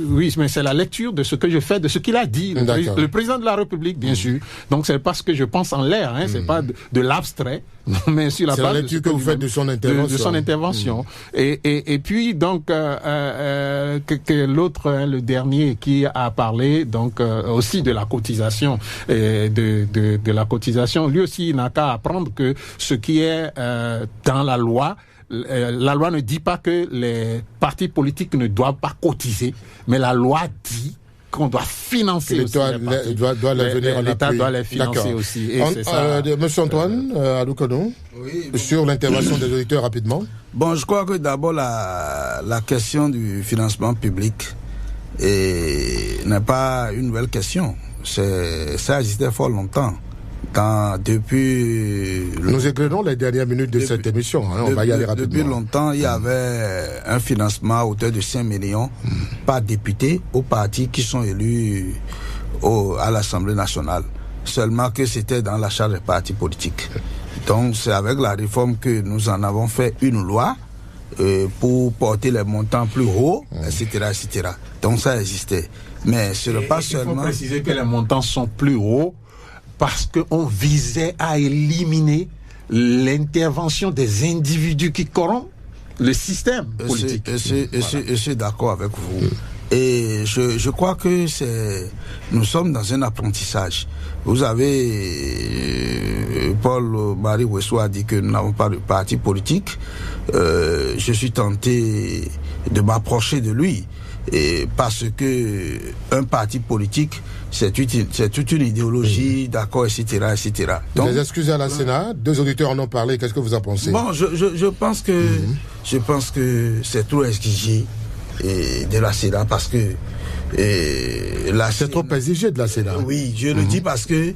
Oui, mais c'est la lecture de ce que je fais, de ce qu'il a dit, le président de la République, bien sûr. Donc c'est pas ce que je pense en l'air, c'est pas de l'abstrait, mais sur la base la lecture que vous faites de son intervention. De son intervention. Et puis donc que l'autre, le dernier, qui a parlé donc aussi de la cotisation, de la cotisation, lui aussi il n'a qu'à apprendre que ce qui est dans la loi ne dit pas que les partis politiques ne doivent pas cotiser, mais la loi dit qu'on doit financer aussi l'État doit les financer aussi. Et c'est ça. Monsieur Antoine Aloukono, sur l'intervention des auditeurs rapidement. Bon, je crois que d'abord la question du financement public n'est pas une nouvelle question. Ça existait fort longtemps. Nous éclairons les dernières minutes de cette émission. On va y aller rapidement. Depuis longtemps, il y avait un financement à hauteur de 5 millions par député aux partis qui sont élus à l'Assemblée nationale. Seulement que c'était dans la charge des partis politiques. Donc c'est avec la réforme que nous en avons fait une loi pour porter les montants plus hauts, etc., etc. Donc ça existait. Mais ce n'est pas seulement... Il faut préciser que les montants sont plus hauts parce qu'on visait à éliminer l'intervention des individus qui corrompent le système politique. Je suis d'accord avec vous. Et je crois que nous sommes dans un apprentissage. Vous avez, Paul-Marie Wessou a dit que nous n'avons pas de parti politique. Je suis tenté de m'approcher de lui. Et parce que un parti politique, c'est toute une idéologie, d'accord, etc., etc. Donc, des excuses à la Sénat, 2 auditeurs en ont parlé, qu'est-ce que vous en pensez? Bon, je pense que c'est trop exigé de la Sénat parce que c'est trop exigé de la Sénat. Oui, je le dis parce que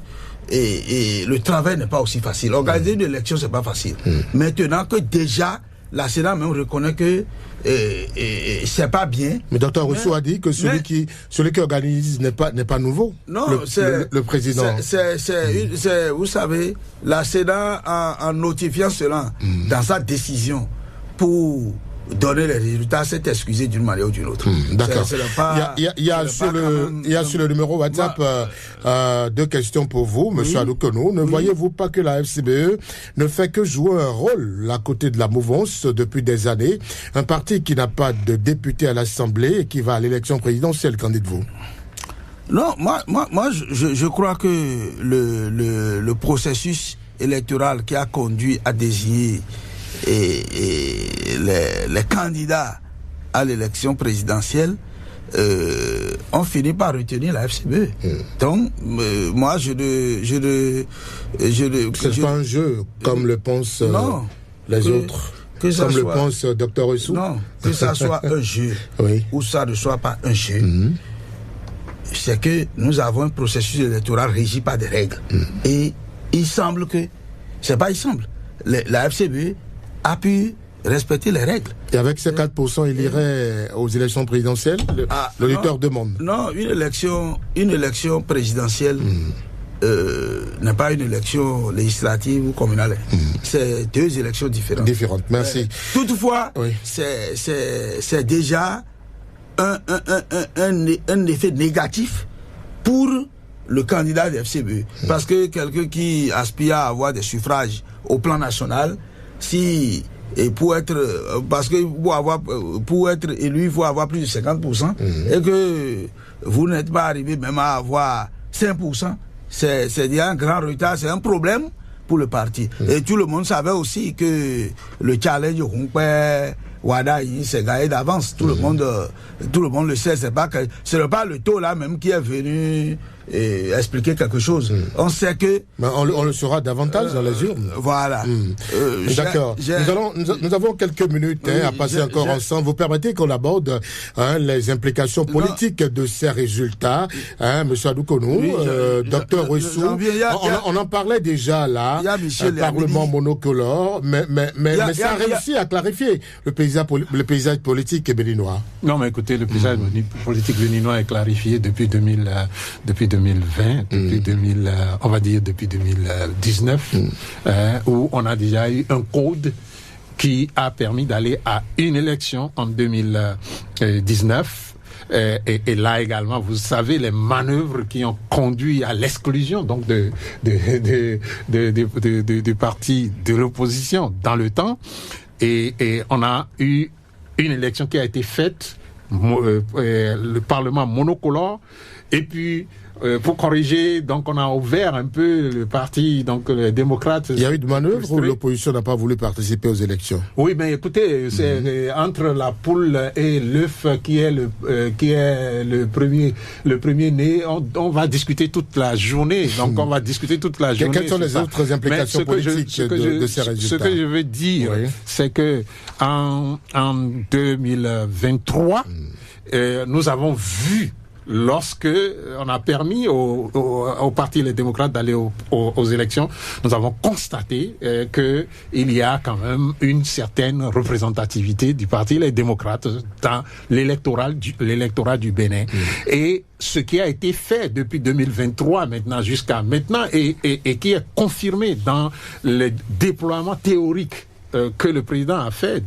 le travail n'est pas aussi facile. Organiser une élection, c'est pas facile. Maintenant que déjà la Sénat même reconnaît que c'est pas bien. Mais Dr Rousseau a dit que celui qui organise n'est pas nouveau. Non, le président. Vous savez, la Sénat en notifiant cela dans sa décision pour donner les résultats, s'est excusé d'une manière ou d'une autre. D'accord. Il y a sur le numéro WhatsApp 2 questions pour vous, Monsieur Aloukono. Ne voyez-vous pas que la FCBE ne fait que jouer un rôle à côté de la mouvance depuis des années, un parti qui n'a pas de député à l'Assemblée et qui va à l'élection présidentielle, qu'en dites-vous? Non, moi, je crois que le processus électoral qui a conduit à désigner les candidats à l'élection présidentielle ont fini par retenir la FCBE. Donc, moi, c'est pas un jeu comme le pensent les autres. Comme le pense Dr Oussou. Non, que ça soit un jeu ou ça ne soit pas un jeu. C'est que nous avons un processus électoral régi par des règles. Et il semble que la FCBE a pu respecter les règles. Et avec ces 4%, il irait aux élections présidentielles. L'auditeur demande. Non, une élection présidentielle n'est pas une élection législative ou communale. C'est deux élections différentes. Merci. Toutefois, c'est déjà un effet négatif pour le candidat de FCBE. Parce que quelqu'un qui aspire à avoir des suffrages au plan national, pour être élu, il faut avoir plus de 50%, et que vous n'êtes pas arrivé même à avoir 5%, c'est déjà un grand retard, c'est un problème pour le parti. Et tout le monde savait aussi que le challenge au Wada, il s'est gagné d'avance. Tout le monde le sait. Ce n'est pas le taux là même qui est venu expliquer quelque chose. On sait que... Mais on le saura davantage dans les urnes. Voilà. D'accord. Nous avons quelques minutes à passer encore ensemble. Vous permettez qu'on aborde les implications politiques de ces résultats. Monsieur Adoukonou, Dr Oussou, on en parlait déjà là. Parlement monocolore, mais ça a réussi à clarifier le paysage politique béninois. Non, mais écoutez, le paysage politique béninois est clarifié depuis 2020, on va dire depuis 2019, où on a déjà eu un code qui a permis d'aller à une élection en 2019. Et là également, vous savez, les manœuvres qui ont conduit à l'exclusion donc du parti de l'opposition dans le temps. Et on a eu une élection qui a été faite, le Parlement monocolore, et puis pour corriger, donc on a ouvert un peu le parti, donc les démocrates. Il y a eu de manœuvres où l'opposition n'a pas voulu participer aux élections. Oui, mais écoutez, c'est entre la poule et l'œuf qui est le premier né. On va discuter toute la journée. Donc on va discuter toute la journée. Quelles sont les autres implications politiques de ces résultats? Ce que je veux dire, c'est que en 2023, nous avons vu, lorsque on a permis au parti Les Démocrates d'aller aux élections, nous avons constaté qu'il y a quand même une certaine représentativité du parti Les Démocrates dans l'électorat du Bénin. Et ce qui a été fait depuis 2023 maintenant jusqu'à maintenant et qui est confirmé dans le déploiement théorique que le président a fait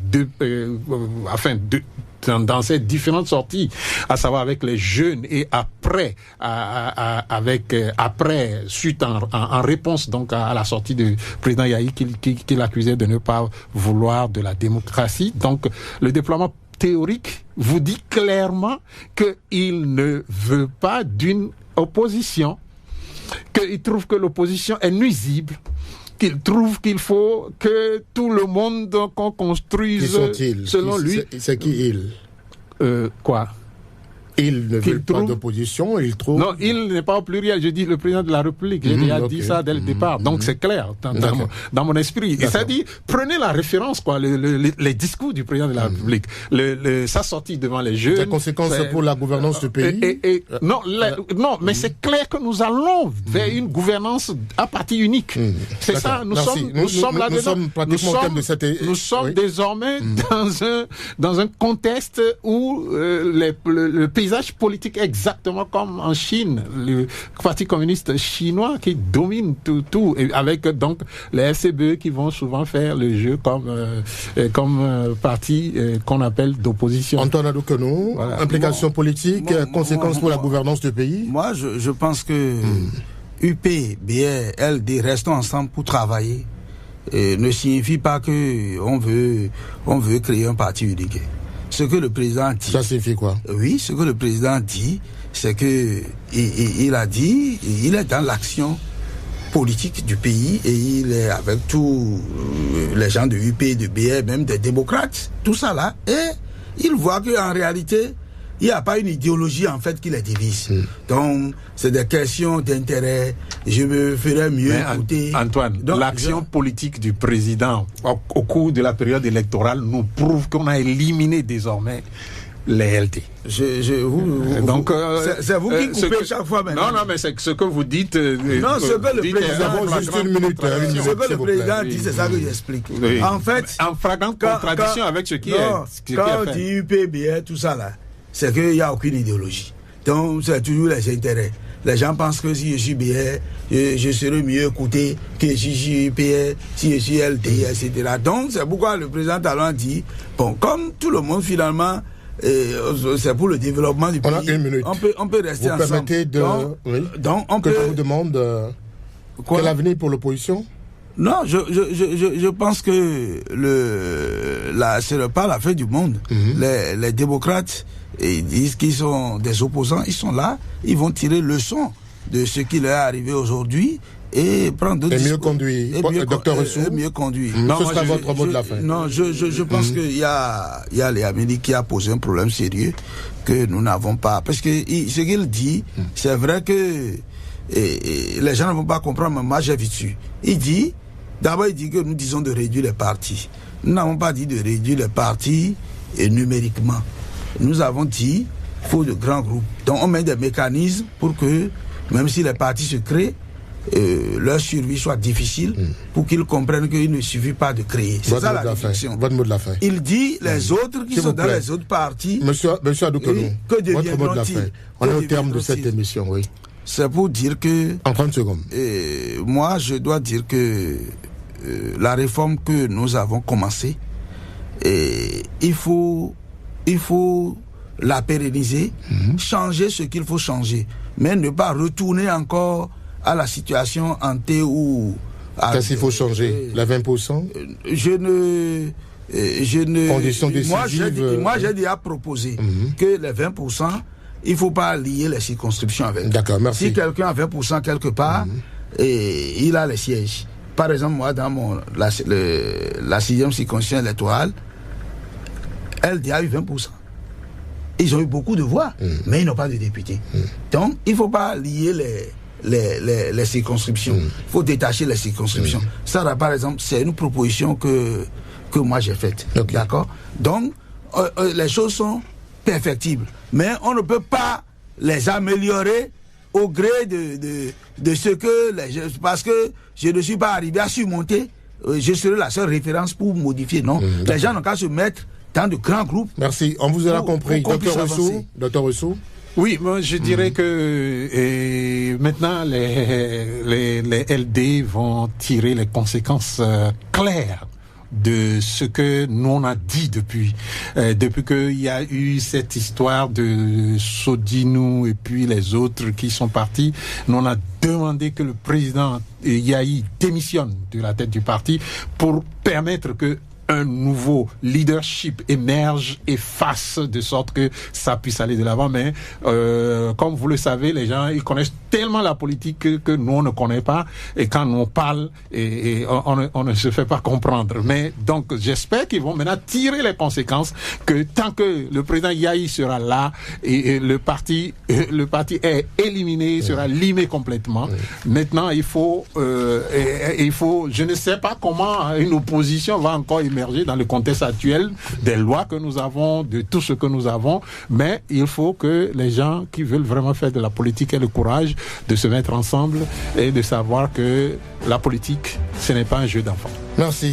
dans ces différentes sorties, à savoir avec les jeunes et après, suite en réponse donc à la sortie du président Yahi qui l'accusait de ne pas vouloir de la démocratie. Donc le déploiement théorique vous dit clairement qu'il ne veut pas d'une opposition, qu'il trouve que l'opposition est nuisible, qu'il trouve qu'il faut que tout le monde qu'on construise selon lui. C'est qui il? Quoi? Il ne veut pas d'opposition, il trouve... Non, il n'est pas au pluriel, je dis le président de la République, j'ai déjà dit ça dès le départ, donc c'est clair dans mon esprit. Et ça dit, prenez la référence, les discours du président de la République, sa sortie devant les jeunes... Les conséquences pour la gouvernance du pays? Non, mais c'est clair que nous allons vers une gouvernance à parti unique. C'est ça, nous sommes là-dedans. Nous sommes désormais dans un contexte où le paysage politique exactement comme en Chine, le parti communiste chinois qui domine tout et avec donc les FCBE qui vont souvent faire le jeu comme parti qu'on appelle d'opposition. Antoine Adoukonou, implication politique, conséquences pour la gouvernance du pays? Moi, je pense que UP, BR, LD, restons ensemble pour travailler. Ne signifie pas que on veut créer un parti unique. ce que le président dit. Ça signifie quoi? Oui, ce que le président dit, c'est que il a dit, il est dans l'action politique du pays et il est avec tous les gens de UP, de BR, même des démocrates, tout ça là, et il voit qu'en réalité, il n'y a pas une idéologie en fait qui les divise. Donc, c'est des questions d'intérêt. Je me ferais mieux écouter. Antoine, l'action politique du président au cours de la période électorale nous prouve qu'on a éliminé désormais les LD. Donc, c'est vous qui coupez chaque fois maintenant. Non, mais c'est ce que vous dites. Non, ce que le président juste une minute. Ce que le président dit, c'est ça que j'explique. Oui. En fait, en flagrante contradiction avec ce qui est. Quand on dit UPBR, tout ça là, c'est qu'il n'y a aucune idéologie. Donc, c'est toujours les intérêts. Les gens pensent que si je suis BR, je serai mieux écouté que si je suis UPR, si je suis LD, etc. Donc, c'est pourquoi le président Talon dit, bon, comme tout le monde finalement, c'est pour le développement du pays. On a une minute. On peut rester ensemble. Vous permettez de... Donc, on que peut... je vous demande quel avenir pour l'opposition? Non, je pense que c'est pas la fin du monde. Les démocrates, ils disent qu'ils sont des opposants, ils sont là, ils vont tirer leçon de ce qui leur est arrivé aujourd'hui et prendre d'autres mieux conduit. Docteur Rousseau. Mieux conduit. Non, ce sera votre mot de la fin. Non, je pense qu'il y a les Amélie qui a posé un problème sérieux que nous n'avons pas. Parce que ce qu'il dit, c'est vrai que les gens ne vont pas comprendre, mais moi j'ai vu dessus. D'abord il dit que nous disons de réduire les partis. Nous n'avons pas dit de réduire les partis numériquement. Nous avons dit qu'il faut de grands groupes. Donc on met des mécanismes pour que, même si les partis se créent, leur survie soit difficile, pour qu'ils comprennent qu'il ne suffit pas de créer. C'est ça la réflexion. Votre mot de la fin. Il dit les autres qui sont dans les autres partis. Monsieur Adoukonou, votre mot de la fin. On est au terme de cette émission, oui. C'est pour dire que... En 30 secondes. Moi, je dois dire que la réforme que nous avons commencée, il faut la pérenniser, changer ce qu'il faut changer, mais ne pas retourner encore à la situation hantée où... Qu'est-ce qu'il faut changer? La 20%? Je ne... Conditions décisives... Moi, j'ai déjà proposé que les 20%, il ne faut pas lier les circonscriptions avec. D'accord, merci. Si quelqu'un a 20% quelque part, et il a les sièges. Par exemple, moi, dans la 6e circonscription électorale, LD a eu 20%. Ils ont eu beaucoup de voix, mais ils n'ont pas de députés. Donc, il ne faut pas lier les circonscriptions. Il faut détacher les circonscriptions. Ça, là, par exemple, c'est une proposition que moi j'ai faite. Okay. D'accord? Donc, les choses sont perfectibles. Mais on ne peut pas les améliorer au gré de ce que parce que je ne suis pas arrivé à surmonter, je serai la seule référence pour modifier. Non, les gens n'ont qu'à se mettre dans de grands groupes. Merci, on vous aura compris. Docteur Rousseau. Oui, moi je dirais que maintenant les LD vont tirer les conséquences claires de ce que nous on a dit depuis qu'il y a eu cette histoire de Sodinou et puis les autres qui sont partis. Nous on a demandé que le président Yahi démissionne de la tête du parti pour permettre que un nouveau leadership émerge et fasse de sorte que ça puisse aller de l'avant. Mais comme vous le savez, les gens ils connaissent tellement la politique que nous on ne connaît pas, et quand on parle on ne se fait pas comprendre. Mais donc j'espère qu'ils vont maintenant tirer les conséquences, que tant que le président Yahi sera là et le parti est éliminé, sera limé complètement. Maintenant il faut je ne sais pas comment une opposition va encore émerger dans le contexte actuel des lois que nous avons, de tout ce que nous avons, mais il faut que les gens qui veulent vraiment faire de la politique aient le courage de se mettre ensemble et de savoir que la politique, ce n'est pas un jeu d'enfants. Merci.